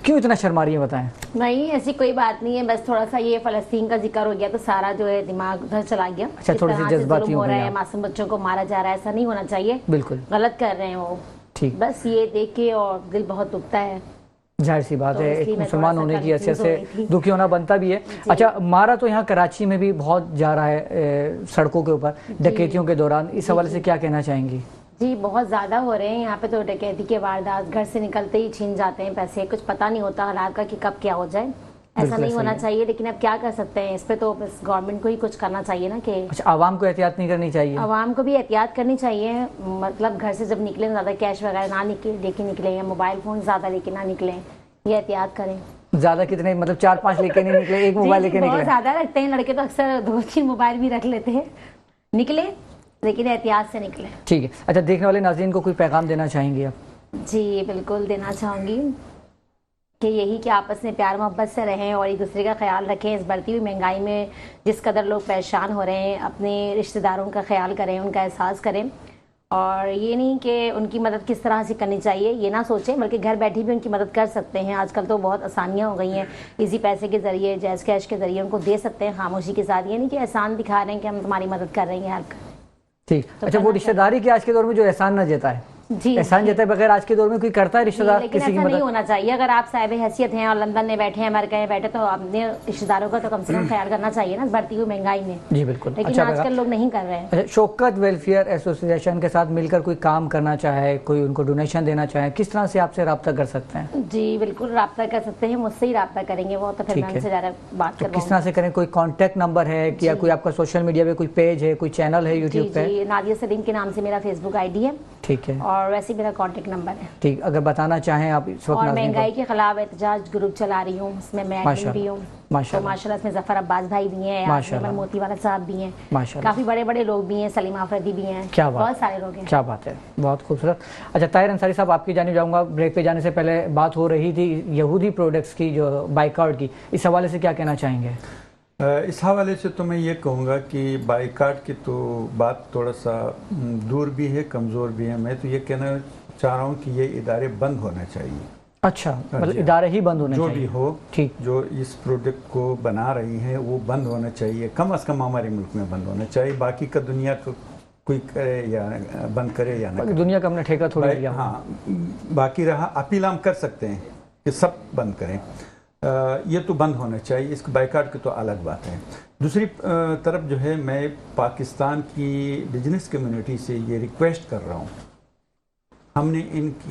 Speaker 1: क्यों इतना शर्मा रही हैं बताएं?
Speaker 4: नहीं ऐसी कोई बात नहीं है, बस थोड़ा सा ये फ़लस्तीन का जिक्र हो गया तो सारा जो है दिमाग उधर चला गया।
Speaker 1: अच्छा थोड़ी सी जज्बाती हो रहा है,
Speaker 4: मासूम बच्चों को मारा जा रहा है, ऐसा नहीं होना चाहिए,
Speaker 1: बिल्कुल गलत
Speaker 4: कर रहे हैं वो।
Speaker 1: ठीक,
Speaker 4: बस ये देख के और दिल बहुत दुखता है।
Speaker 1: जाहिर सी बात है, एक मुसलमान होने की हैसियत से दुखी होना बनता भी है। अच्छा मारा तो यहाँ कराची में भी बहुत जा रहा है सड़कों के ऊपर डकैतियों के दौरान, इस हवाले से क्या कहना चाहेंगी?
Speaker 4: जी बहुत ज़्यादा हो रहे हैं यहाँ पे तो डकैती के वारदात, घर से निकलते ही छीन जाते हैं पैसे, कुछ पता नहीं होता हालात का कि कब क्या हो जाए। ऐसा नहीं होना चाहिए, लेकिन अब क्या कर सकते हैं, इस पे तो बस गवर्नमेंट को ही कुछ करना चाहिए ना। कि
Speaker 1: अच्छा आवाम को एहतियात नहीं करनी चाहिए? आवाम
Speaker 4: को भी एहतियात करनी चाहिए, मतलब घर से जब निकले ज़्यादा कैश वगैरह ना लेके निकले, या मोबाइल फ़ोन ज़्यादा लेके ना निकले, ये एहतियात करें।
Speaker 1: ज्यादा कितने, मतलब 4-5 लेके नहीं निकले, एक मोबाइल लेके निकले?
Speaker 4: ज्यादा रखते हैं लड़के तो, अक्सर 2-3 मोबाइल भी रख लेते हैं, निकले लेकिन एहतियात से निकले।
Speaker 1: ठीक है। अच्छा देखने वाले नाज़रीन को कोई पैगाम देना चाहेंगी आप?
Speaker 4: जी बिल्कुल देना चाहूँगी कि यही कि आपस में प्यार मोहब्बत से रहें और एक दूसरे का ख्याल रखें। इस बढ़ती हुई महंगाई में जिस कदर लोग परेशान हो रहे हैं, अपने रिश्तेदारों का ख्याल करें, उनका एहसास करें, और ये नहीं कि उनकी मदद किस तरह से करनी चाहिए ये ना सोचें, बल्कि घर बैठे भी उनकी मदद कर सकते हैं। आजकल तो बहुत आसानियाँ हो गई हैं, इजी पैसे के ज़रिए, जैज़ कैश के ज़रिए उनको दे सकते हैं खामोशी के साथ। ये नहीं कि एहसान दिखा रहे हैं कि हम तुम्हारी मदद कर रहे हैं, हेल्प कर।
Speaker 1: ठीक। अच्छा वो रिश्तेदारी के आज के दौर में जो एहसान न जताए,
Speaker 4: جی
Speaker 1: احسان جتائے بغیر آج کے دور میں کوئی کرتا ہے رشتہ دار
Speaker 4: لیکن
Speaker 1: کسی کی
Speaker 4: ایسا نہیں
Speaker 1: مدد؟
Speaker 4: ہونا چاہیے. اگر آپ صاحب حیثیت ہیں اور لندن میں بیٹھے ہیں, امریکہ میں بیٹھے, تو اپنے رشتہ داروں کا تو کم سے کم خیال کرنا چاہیے نا بڑھتی ہوئی مہنگائی میں.
Speaker 1: جی بالکل.
Speaker 4: لیکن آج کل لوگ نہیں کر رہے ہیں.
Speaker 1: اچھا, شوکت ویلفیئر ایسوسی ایشن کے ساتھ مل کر کوئی کام کرنا چاہے, کوئی ان کو ڈونیشن دینا چاہے, کس طرح سے آپ سے رابطہ کر سکتے ہیں؟
Speaker 4: جی بالکل رابطہ کر سکتے ہیں, مجھ سے ہی رابطہ کریں گے وہ, تو پھر میں ان سے زیادہ بات
Speaker 1: تو
Speaker 4: کرواؤں
Speaker 1: کس طرح سے کریں؟ کوئی کانٹیکٹ نمبر ہے یا کوئی آپ کا سوشل میڈیا پہ کوئی پیج ہے, کوئی چینل ہے یوٹیوب پہ؟
Speaker 4: جی نادیہ سلیم کے نام سے میرا فیس بک آئی ڈی ہے,
Speaker 1: ٹھیک ہے,
Speaker 4: اور ویسے میرا کانٹیکٹ نمبر ہے.
Speaker 1: ٹھیک, اگر بتانا چاہیں آپ اس وقت.
Speaker 4: اور مہنگائی کے خلاف احتجاج گروپ چلا رہی ہوں, اس میں میں ایڈمن بھی ہوں. تو ماشاءاللہ اس میں ظفر عباس بھائی بھی ہیں, ایمن موتی والا صاحب بھی ہیں, کافی بڑے بڑے لوگ بھی ہیں, سلیم آفریدی بھی ہیں, بہت سارے لوگ ہیں.
Speaker 1: کیا بات ہے, بہت خوبصورت. اچھا طاہر انصاری صاحب, آپ کی جانب جاؤں گا. بریک پہ جانے سے پہلے بات ہو رہی تھی یہودی پروڈکٹس کی, جو بائیکاٹ کی, اس حوالے سے کیا کہنا چاہیں گے؟
Speaker 3: اس حوالے سے تو میں یہ کہوں گا کہ بائیکاٹ کی تو بات تھوڑا سا دور بھی ہے, کمزور بھی ہے. میں تو یہ کہنا چاہ رہا ہوں کہ یہ ادارے بند ہونا چاہیے.
Speaker 1: اچھا, مطلب ادارے ہی بند ہونے
Speaker 3: جو
Speaker 1: چاہیے.
Speaker 3: بھی ہو,
Speaker 1: ٹھیک,
Speaker 3: جو اس پروڈکٹ کو بنا رہی ہیں وہ بند ہونا چاہیے, کم از کم ہمارے ملک میں بند ہونا چاہیے. باقی کا دنیا کو کوئی کرے یا بند کرے یا نہ کرے,
Speaker 1: دنیا کا ہم نے ٹھیکہ تھوڑی لیا.
Speaker 3: ہاں, باقی رہا اپیل ہم کر سکتے ہیں کہ سب بند کریں, یہ تو بند ہونا چاہیے. اس بائیکاٹ کی تو الگ بات ہے. دوسری طرف جو ہے, میں پاکستان کی بزنس کمیونٹی سے یہ ریکویسٹ کر رہا ہوں, ہم نے ان کی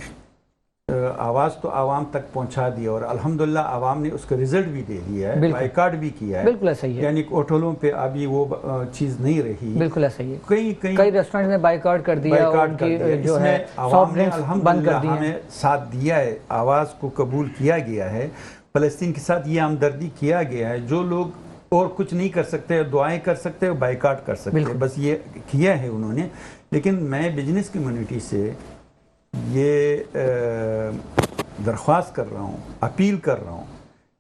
Speaker 3: آواز تو عوام تک پہنچا دی اور الحمدللہ عوام نے اس کا رزلٹ بھی دے دیا ہے, بائیکاٹ بھی کیا ہے.
Speaker 1: بالکل ایسا ہی ہے,
Speaker 3: یعنی ہوٹلوں پہ ابھی وہ چیز نہیں رہی.
Speaker 1: بالکل ایسا ہی ہے,
Speaker 3: کئی
Speaker 1: ریسٹورینٹ میں بائیکاٹ کر دیا, ان کی جو ہے
Speaker 3: عوام نے الحمدللہ ہمیں ساتھ دیا ہے, آواز کو قبول کیا گیا ہے. فلسطین کے ساتھ یہ ہمدردی کیا گیا ہے. جو لوگ اور کچھ نہیں کر سکتے, دعائیں کر سکتے, بائیکاٹ کر سکتے, بس یہ کیا ہے انہوں نے. لیکن میں بزنس کمیونٹی سے یہ درخواست کر رہا ہوں, اپیل کر رہا ہوں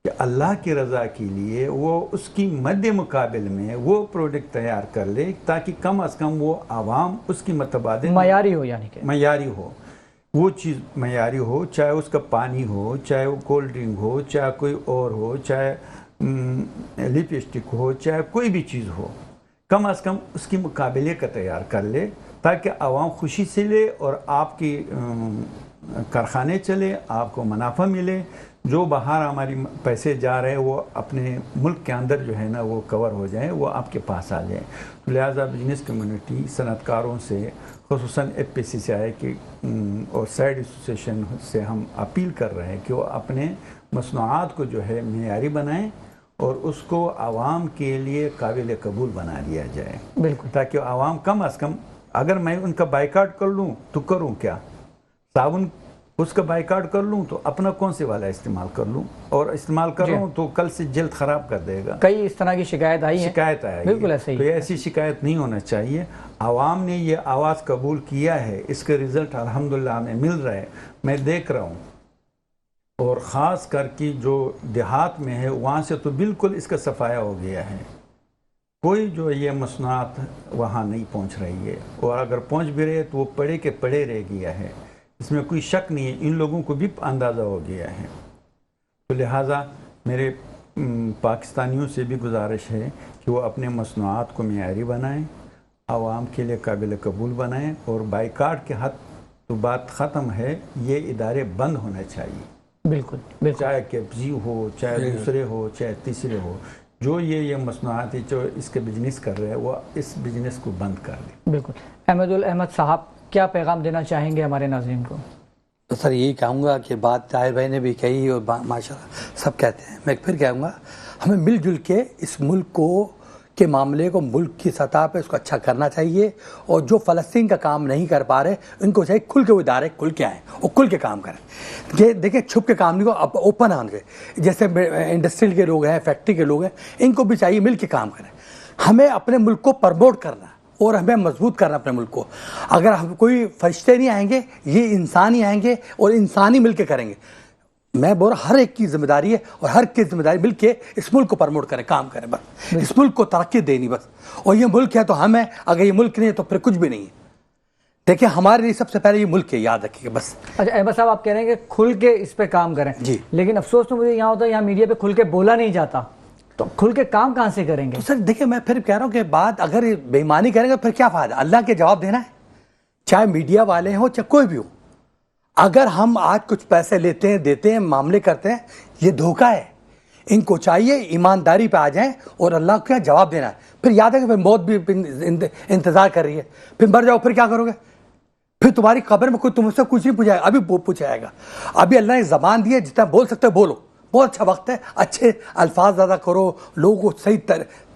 Speaker 3: کہ اللہ کی رضا کے لیے وہ اس کی مد مقابل میں وہ پروڈکٹ تیار کر لے, تاکہ کم از کم وہ عوام اس کی متبادل
Speaker 1: معیاری ہو, یعنی کہ
Speaker 3: معیاری ہو, وہ چیز معیاری ہو, چاہے اس کا پانی ہو, چاہے وہ کولڈ ڈرنک ہو, چاہے کوئی اور ہو, چاہے لپسٹک ہو, چاہے کوئی بھی چیز ہو, کم از کم اس کی مقابلے کا تیار کر لے, تاکہ عوام خوشی سے لے اور آپ کی کارخانے چلے, آپ کو منافع ملے. جو باہر ہماری پیسے جا رہے ہیں وہ اپنے ملک کے اندر جو ہے نا وہ کور ہو جائیں, وہ آپ کے پاس آ جائیں. تو لہٰذا بزنس کمیونٹی صنعت کاروں سے, خصوصاً ایف پی سی سے آئے کہ اور سائڈ ایسوسیشن سے ہم اپیل کر رہے ہیں کہ وہ اپنے مصنوعات کو جو ہے معیاری بنائیں اور اس کو عوام کے لیے قابل قبول بنا دیا جائے.
Speaker 1: بالکل,
Speaker 3: تاکہ عوام کم از کم, اگر میں ان کا بائیکاٹ کر لوں تو کروں کیا, صابن اس کا بائیکاٹ کر لوں تو اپنا کون سے والا استعمال کر لوں, اور استعمال کر رہا ہوں تو کل سے جلد خراب کر دے گا.
Speaker 1: کئی اس طرح کی شکایت آئی ہے,
Speaker 3: شکایت آئی,
Speaker 1: بالکل ایسے ہی.
Speaker 3: تو ایسی شکایت نہیں ہونا چاہیے. عوام نے یہ آواز قبول کیا ہے, اس کا رزلٹ الحمدللہ ہمیں مل رہا ہے, میں دیکھ رہا ہوں. اور خاص کر کے جو دیہات میں ہے وہاں سے تو بالکل اس کا صفایا ہو گیا ہے. کوئی جو یہ مصنوعات وہاں نہیں پہنچ رہی ہے, اور اگر پہنچ بھی رہے تو وہ پڑے کے پڑے رہ گیا ہے. اس میں کوئی شک نہیں ہے, ان لوگوں کو بھی اندازہ ہو گیا ہے. تو لہٰذا میرے پاکستانیوں سے بھی گزارش ہے کہ وہ اپنے مصنوعات کو معیاری بنائیں, عوام کے لیے قابل قبول بنائیں, اور بائیکاٹ کے حد تو بات ختم ہے, یہ ادارے بند ہونا چاہیے.
Speaker 1: بالکل, بالکل,
Speaker 3: چاہے کیپزی ہو, چاہے دوسرے ہو, چاہے تیسرے ہو, جو یہ مصنوعات جو اس کے بزنس کر رہے ہیں وہ اس بزنس کو بند کر دیں.
Speaker 1: بالکل. احمد الاحمد صاحب, کیا پیغام دینا چاہیں گے ہمارے ناظرین کو؟
Speaker 2: تو سر یہی کہوں گا کہ بات طاہر بھائی نے بھی کہی اور ماشاءاللہ سب کہتے ہیں, میں پھر کہوں گا ہمیں مل جل کے اس ملک کو کے معاملے کو ملک کی سطح پہ اس کو اچھا کرنا چاہیے. اور جو فلسطین کا کام نہیں کر پا رہے ان کو چاہیے کھل کے وہ ادارے کھل کے آئیں اور کھل کے کام کریں. کہ دیکھیں چھپ کے کام نہیں کو اوپن آن کے, جیسے انڈسٹریل کے لوگ ہیں, فیکٹری کے لوگ ہیں, ان کو بھی چاہیے مل کے کام کریں. ہمیں اپنے ملک کو پروموٹ کرنا اور ہمیں مضبوط کرنا اپنے ملک کو. اگر ہم کوئی فرشتے نہیں آئیں گے, یہ انسان ہی آئیں گے اور انسان ہی مل کے کریں گے. میں بول رہا ہر ایک کی ذمہ داری ہے اور ہر کی ذمہ داری مل کے اس ملک کو پروموٹ کریں, کام کریں, بس اس ملک کو ترقی دینی بس. اور یہ ملک ہے تو ہم ہیں, اگر یہ ملک نہیں ہے تو پھر کچھ بھی نہیں ہے. دیکھیں ہمارے لیے سب سے پہلے یہ ملک ہے, یاد رکھیے بس.
Speaker 1: اچھا احمد صاحب, آپ کہہ رہے ہیں کہ کھل کے اس پہ کام کریں,
Speaker 2: جی,
Speaker 1: لیکن افسوس تو مجھے یہاں ہوتا ہے یہاں میڈیا پہ کھل کے بولا نہیں جاتا, تو کھل کے کام کہاں سے کریں گے؟
Speaker 2: تو سر دیکھیں میں پھر کہہ رہا ہوں کہ بات اگر بے ایمانی کریں گے پھر کیا فائدہ, اللہ کے جواب دینا ہے. चाहे मीडिया वाले हों चाहे कोई भी हो, अगर हम आज कुछ पैसे लेते हैं, देते हैं, मामले करते हैं, ये धोखा है। इनको चाहिए ईमानदारी पे आ जाएं और अल्लाह को क्या जवाब देना है। फिर याद है कि फिर मौत भी इंतजार कर रही है, फिर मर जाओ, फिर क्या करोगे? फिर तुम्हारी कब्र में कोई तुमसे कुछ नहीं पूछाएगा, अभी पूछाएगा। अभी अल्लाह ने ज़बान दी है, जितना बोल सकते हो बोलो, बहुत अच्छा वक्त है, अच्छे अल्फाज ज़्यादा करो, लोगों को सही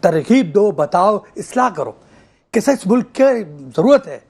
Speaker 2: तरगीब दो, बताओ, इस्लाह करो। किस इस मुल्क की ज़रूरत है,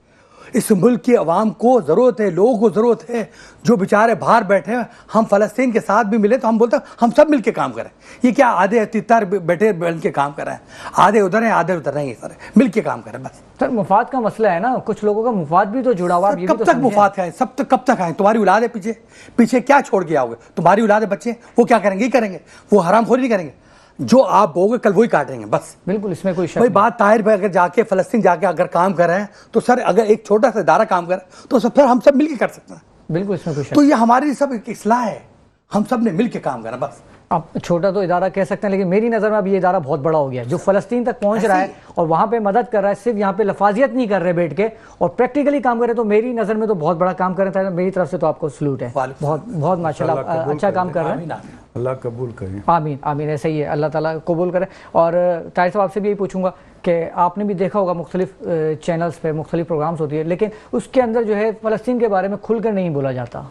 Speaker 2: इस मुल्क की आवाम को ज़रूरत है, लोगों को ज़रूरत है जो बेचारे बाहर बैठे हैं। हम फ़लस्तीन के साथ भी मिले तो हम बोलते हैं हम सब मिल के काम करें। ये क्या आधे तितर बैठे मिल के काम कर रहे हैं, आधे उधर हैं आधे उधर नहीं, सर मिल के काम करें बस।
Speaker 1: सर मुफाद का मसला है ना, कुछ लोगों का मुफाद भी तो जुड़ा हुआ है।
Speaker 2: कब तक मुफाद खाएं, सब तक कब तक खाएं? तुम्हारी औलाद है पीछे, पीछे क्या छोड़ के आओगे? तुम्हारी औलाद है, बच्चे, वो क्या करेंगे? ही करेंगे, वो हरामखोरी नहीं करेंगे। जो आप बोगे कल वही काटेंगे बस।
Speaker 1: बिल्कुल, इसमें कोई शक
Speaker 2: वही
Speaker 1: नहीं।
Speaker 2: बात ताहिर भाई अगर जाके फ़लस्तीन जाके अगर काम कर रहे हैं तो सर अगर एक छोटा सा इदारा काम करे तो सब फिर हम सब मिल के कर सकते हैं।
Speaker 1: बिल्कुल, इसमें कोई शक
Speaker 2: तो ये हमारी सब एक इस्लाह है, हम सब ने मिल के काम करना बस।
Speaker 1: आप छोटा तो इदारा कह सकते हैं, लेकिन मेरी नज़र में अब ये इदारा बहुत बड़ा हो गया है, जो फ़लस्तीन तक पहुंच रहा है और वहाँ पे मदद कर रहा है। सिर्फ यहाँ पे लफाजियत नहीं कर रहे बैठ के और प्रैक्टिकली काम कर रहे, तो मेरी नज़र में तो बहुत बड़ा काम कर रहे हैं। मेरी तरफ से तो आपको सलूट है, बहुत बहुत माशाल्लाह, अच्छा काम कर रहे हैं।
Speaker 3: अल्लाह कबूल करे।
Speaker 1: आमीन आमीन, ऐसा ही है, अल्लाह ताला कबूल करे। और ताहिर साहब आपसे भी यही पूछूंगा कि आपने भी देखा होगा मुख्तलिफ चैनल्स पे मुख्तलिफ प्रोग्राम्स होती है, लेकिन उसके अंदर जो है फ़लस्तीन के बारे में खुलकर नहीं बोला जाता।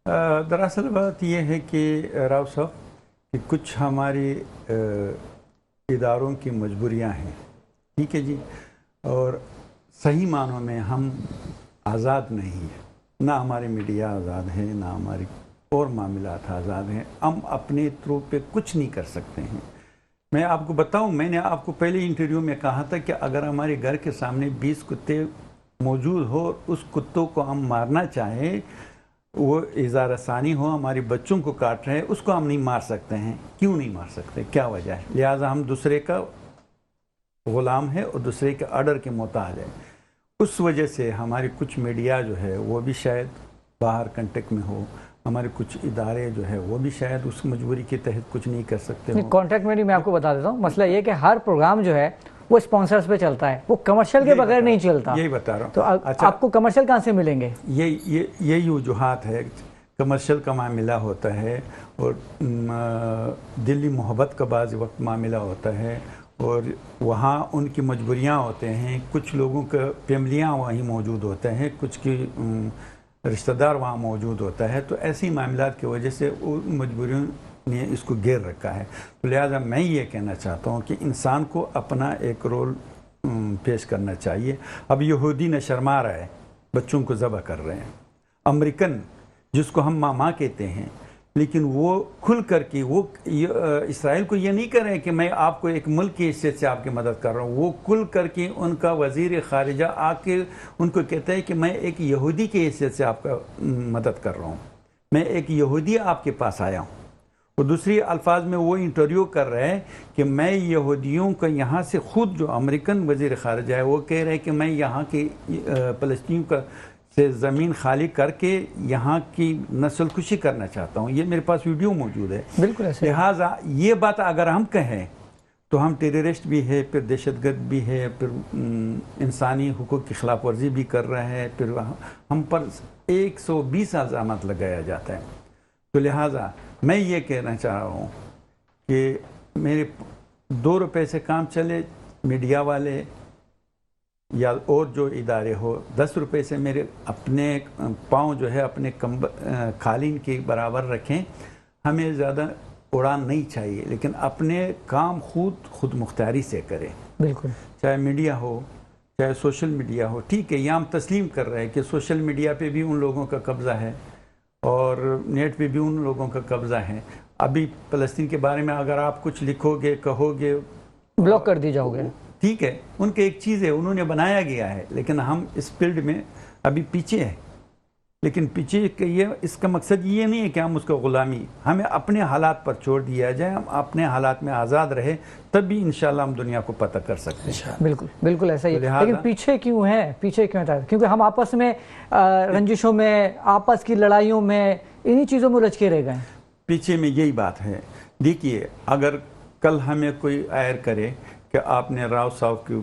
Speaker 3: दरअसल बात यह है कि राव साहब कि कुछ हमारी इदारों की मजबूरियां हैं, ठीक है जी, और सही मानों में हम आज़ाद नहीं हैं, ना हमारी मीडिया आज़ाद है, ना हमारी और मामलात आज़ाद हैं। हम अपने थ्रू पे कुछ नहीं कर सकते हैं। मैं आपको बताऊं, मैंने आपको पहले इंटरव्यू में कहा था कि अगर हमारे घर के सामने 20 कुत्ते मौजूद हो, उस कुत्तों को हम मारना चाहें, वो इज़हार सानी हो, हमारे बच्चों को काट रहे हैं, उसको हम नहीं मार सकते हैं। क्यों नहीं मार सकते? क्या वजह है? लिहाजा हम दूसरे का ग़ुलाम है और दूसरे के आर्डर के मोहताज है। उस वजह से हमारी कुछ मीडिया जो है वो भी शायद बाहर कंटेक्ट में हो, हमारे कुछ इदारे जो है वो भी शायद उस मजबूरी के तहत कुछ नहीं कर सकते हो।
Speaker 1: कॉन्ट्रैक्ट में मैं आपको बता देता हूँ, मसला ये कि हर प्रोग्राम जो है वो स्पॉन्सर्स पे चलता है, वो कमर्शियल के बगैर नहीं चलता।
Speaker 3: यही बता रहा हूँ।
Speaker 1: तो
Speaker 3: अच्छा,
Speaker 1: आपको कमर्शियल कहाँ से मिलेंगे?
Speaker 3: यही वजूहात है। कमर्शियल का मामला होता है और दिल्ली मोहब्बत का बाज़ वक्त मामला होता है और वहाँ उनकी मजबूरियाँ होते हैं। कुछ लोगों का फैमिलियाँ वहीं मौजूद होते हैं, कुछ की रिश्तेदार वहाँ मौजूद होता है। तो ऐसी मामलात की वजह से उन मजबूरियों ने इसको घेर रखा है। तो लिहाजा मैं ये कहना चाहता हूँ कि इंसान को अपना एक रोल पेश करना चाहिए। अब यहूदी न शर्मा रहा है, बच्चों को ज़बह कर रहे हैं। अमेरिकन जिसको हम मामा कहते हैं, लेकिन वो खुल कर के वो इसराइल को ये नहीं कर रहे हैं कि मैं आपको एक मुल्क की हैसियत से आपकी मदद कर रहा हूँ। वो खुल कर के उनका वज़ीर ख़ारिजा आके उनको कहता है कि मैं एक यहूदी की हैसियत से आपका मदद कर रहा हूँ, मैं एक यहूदी आपके पास आया हूँ। और दूसरी अल्फाज में वो इंटरव्यू कर रहे हैं कि मैं यहूदियों का यहाँ से ख़ुद जो अमेरिकन वज़ीर ख़ारिजा है वो कह रहे हैं कि मैं यहाँ की फ़लस्तीन का से ज़मीन खाली करके यहाँ की नस्ल खुशी करना चाहता हूँ। ये मेरे पास वीडियो मौजूद है।
Speaker 1: बिल्कुल ऐसे।
Speaker 3: लिहाजा ये बात अगर हम कहें तो हम टेररिस्ट भी है, फिर दहशतगर्द भी है, फिर इंसानी हुकूक की खिलाफ वर्जी भी कर रहे हैं, फिर हम पर 120 इल्ज़ामात लगाया जाता है। तो लिहाजा मैं ये कहना चाह रहा हूँ कि मेरे 2 रुपये से काम चले, मीडिया वाले या और जो इदारे हो 10 रुपये से मेरे अपने पाँव जो है अपने कालीन के बराबर रखें। हमें ज़्यादा उड़ान नहीं चाहिए, लेकिन अपने काम खुद मुख्तारी से करें।
Speaker 1: बिल्कुल,
Speaker 3: चाहे मीडिया हो चाहे सोशल मीडिया हो। ठीक है, ये हम तस्लीम कर रहे हैं कि सोशल मीडिया पे भी उन लोगों का कब्ज़ा है और नेट पे भी उन लोगों का कब्ज़ा है। अभी फ़लस्तीन के बारे में अगर आप कुछ लिखोगे कहोगे
Speaker 1: ब्लॉक कर दी जाओगे।
Speaker 3: ठीक है, उनके एक चीज़ है, उन्होंने बनाया गया है, लेकिन हम इस फील्ड में अभी पीछे हैं। लेकिन पीछे के ये इसका मकसद ये नहीं है कि हम उसका ग़ुलामी, हमें अपने हालात पर छोड़ दिया जाए, हम अपने हालात में आज़ाद रहे, तब भी इंशाल्लाह हम दुनिया को पता कर सकते हैं।
Speaker 1: बिल्कुल बिल्कुल ऐसा ही है। लेकिन पीछे क्यों है? पीछे क्यों है? क्योंकि हम आपस में रंजिशों में, आपस की लड़ाइयों में, इन्हीं चीज़ों में उलझ के रह गए।
Speaker 3: पीछे में यही बात है। देखिए, अगर कल हमें कोई आयर करे कि आपने राव साहब की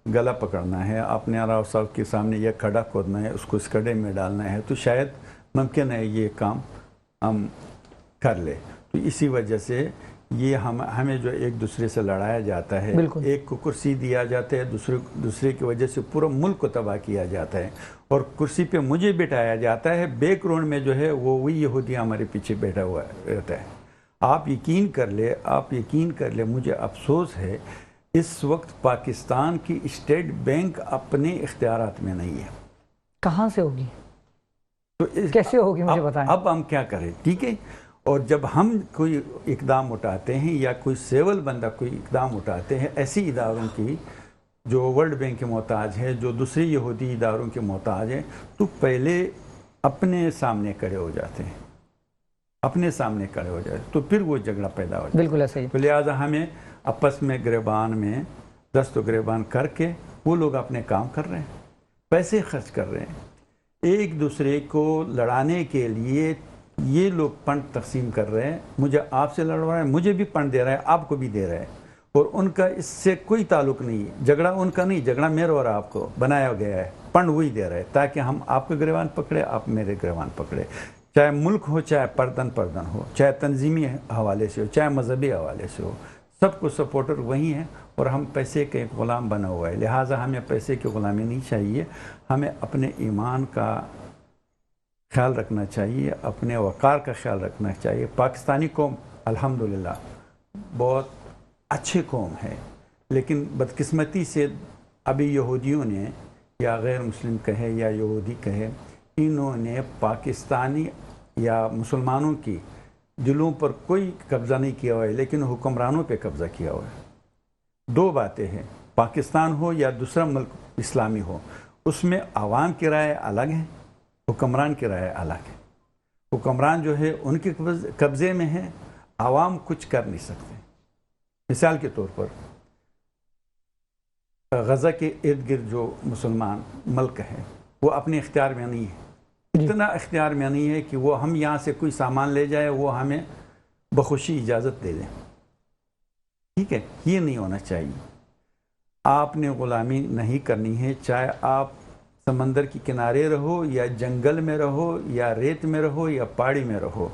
Speaker 3: गला पकड़ना है, आपने राव साहब के सामने यह खड़ा खोदना है, उसको इस खड्डे में डालना है, तो शायद मुमकिन है ये काम हम कर ले। तो इसी वजह से ये हमें जो एक दूसरे से लड़ाया जाता है, एक को कुर्सी दिया जाता है, दूसरे की वजह से पूरा मुल्क को तबाह किया जाता है, और कुर्सी पे मुझे बिठाया जाता है, बैकग्राउंड में जो है वो वही यहूदी हमारे पीछे बैठा हुआ रहता है। आप यकीन कर ले, मुझे अफसोस है इस वक्त पाकिस्तान की स्टेट बैंक अपने इख्तियारात में नहीं है।
Speaker 1: कहाँ से होगी,
Speaker 3: तो
Speaker 1: कैसे होगी, मुझे बताएं।
Speaker 3: अब हम क्या करें, ठीक है। और जब हम कोई इकदाम उठाते हैं या कोई सिविल बंदा कोई इकदाम उठाते हैं ऐसी इदारों की जो वर्ल्ड बैंक के मोहताज है, जो दूसरे यहूदी इदारों के मोहताज हैं, तो पहले अपने सामने खड़े हो जाते हैं, तो फिर वो झगड़ा पैदा हो जाता है।
Speaker 1: बिल्कुल ऐसे ही।
Speaker 3: तो लिहाजा हमें आपस में गिरबान में दस्त गिरबान करके वो लोग अपने काम कर रहे हैं, पैसे खर्च कर रहे हैं, एक दूसरे को लड़ाने के लिए ये लोग फंड तकसीम कर रहे हैं, मुझे आपसे लड़वा रहे हैं, मुझे भी फंड दे रहा है, आपको भी दे रहा है, और उनका इससे कोई ताल्लुक नहीं है। झगड़ा उनका नहीं, झगड़ा मेरा और आपको बनाया गया है, फंड वही दे रहा है ताकि हम आपके गिरबान पकड़े, आप मेरे गिरबान पकड़े, चाहे मुल्क हो, चाहे पर्दन हो, चाहे तंजीमी हवाले से हो, चाहे मजहबी हवाले से हो, सबको सपोर्टर वही हैं, और हम पैसे के ग़ुलाम बना हुआ है। लिहाजा हमें पैसे की ग़ुलामी नहीं चाहिए, हमें अपने ईमान का ख्याल रखना चाहिए, अपने वक़ार का ख्याल रखना चाहिए। पाकिस्तानी कौम अल्हम्दुलिल्लाह बहुत अच्छे कौम है, लेकिन बदकिस्मती से अभी यहूदियों ने, या गैर मुस्लिम कहे या यहूदी कहे, इन्होंने पाकिस्तानी या मुसलमानों की दिलों पर कोई कब्ज़ा नहीं किया हुआ है, लेकिन हुक्मरानों पे कब्ज़ा किया हुआ है। दो बातें हैं, पाकिस्तान हो या दूसरा मुल्क इस्लामी हो, उसमें आवाम की राय अलग है, हुक्मरान की राय अलग है। हुक्मरान जो है उनके कब्ज़े में है, आवाम कुछ कर नहीं सकते। मिसाल के तौर पर गज़ा के इर्द गिर्द जो मुसलमान मुल्क है वो अपने इख्तियार में नहीं है, इतना इख्तियार में नहीं है कि वो हम यहाँ से कोई सामान ले जाए वो हमें बखुशी इजाज़त दे दें, ठीक है। ये नहीं होना चाहिए। आपने ग़ुलामी नहीं करनी है, चाहे आप समंदर के किनारे रहो या जंगल में रहो या रेत में रहो या पहाड़ी में रहो,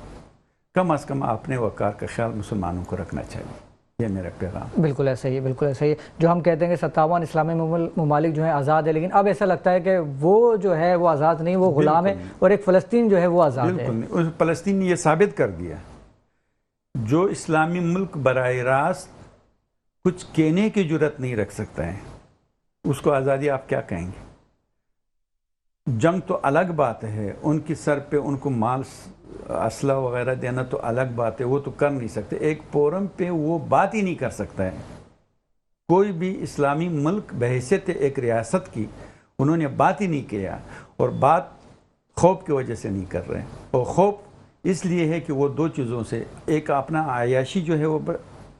Speaker 3: कम अज़ कम अपने वक़ार का ख्याल मुसलमानों को रखना चाहिए। ये मेरा पैगाम।
Speaker 1: बिल्कुल ऐसा ही है, बिल्कुल ऐसा ही है। जो हम कहते हैं कि 57 इस्लामी ममालिक जो है आज़ाद है, लेकिन अब ऐसा लगता है कि वो जो है वो आज़ाद नहीं, वो ग़ुलाम है, और एक फ़लस्तीन जो है वो आज़ाद है।
Speaker 3: बिल्कुल नहीं, फ़लस्तीन ने ये साबित कर दिया, जो इस्लामी मुल्क बराह रास्त कुछ कहने की जुर्रत नहीं रख सकता है, उसको आज़ादी आप क्या कहेंगे। जंग तो अलग बात है, उनकी सर पे उनको माल असला वगैरह देना तो अलग बात है, वो तो कर नहीं सकते। एक फोरम पे वो बात ही नहीं कर सकता है। कोई भी इस्लामी मुल्क बहैसियत एक रियासत की उन्होंने बात ही नहीं किया, और बात खौफ की वजह से नहीं कर रहे हैं। और खौफ इसलिए है कि वो दो चीज़ों से, एक अपना आयाशी जो है वो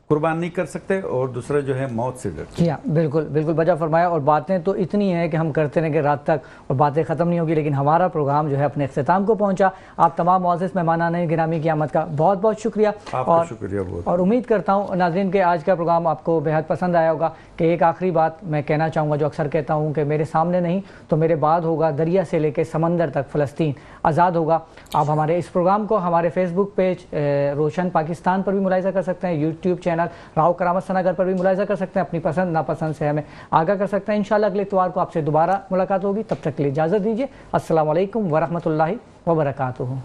Speaker 3: कुर्बान नहीं कर सकते, और दूसरा जो है मौत से डरते।
Speaker 1: जी हाँ, बिल्कुल बिल्कुल बजा फरमाया। और बातें तो इतनी हैं कि हम करते रहेंगे रात तक और बातें ख़त्म नहीं होगी, लेकिन हमारा प्रोग्राम जो है अपने इख्तिताम को पहुंचा। आप तमाम मुअज़्ज़िज़ मेहमानान गिरामी की आमद का बहुत बहुत शुक्रिया,
Speaker 3: आपका शुक्रिया बहुत।
Speaker 1: और उम्मीद करता हूँ नाज़रीन के आज का प्रोग्राम आपको बेहद पसंद आया होगा। कि एक आखिरी बात मैं कहना चाहूँगा, जो अक्सर कहता हूँ कि मेरे सामने नहीं तो मेरे बाद होगा, दरिया से लेकर समंदर तक फ़लस्तीन आज़ाद होगा। आप हमारे इस प्रोग्राम को हमारे फेसबुक पेज रोशन पाकिस्तान पर भी मुलाहिज़ा कर सकते हैं, यूट्यूब चैनल राव करामत सनागर पर भी मुलाहिज़ा कर सकते हैं, अपनी पसंद नापसंद से हमें आगाह कर सकते हैं। इंशाअल्लाह अगले इतवार को आपसे दोबारा मुलाकात होगी, तब तक के लिए इजाज़त दीजिए। अस्सलामु अलैकुम वरहमतुल्लाहि वबरकातुहू।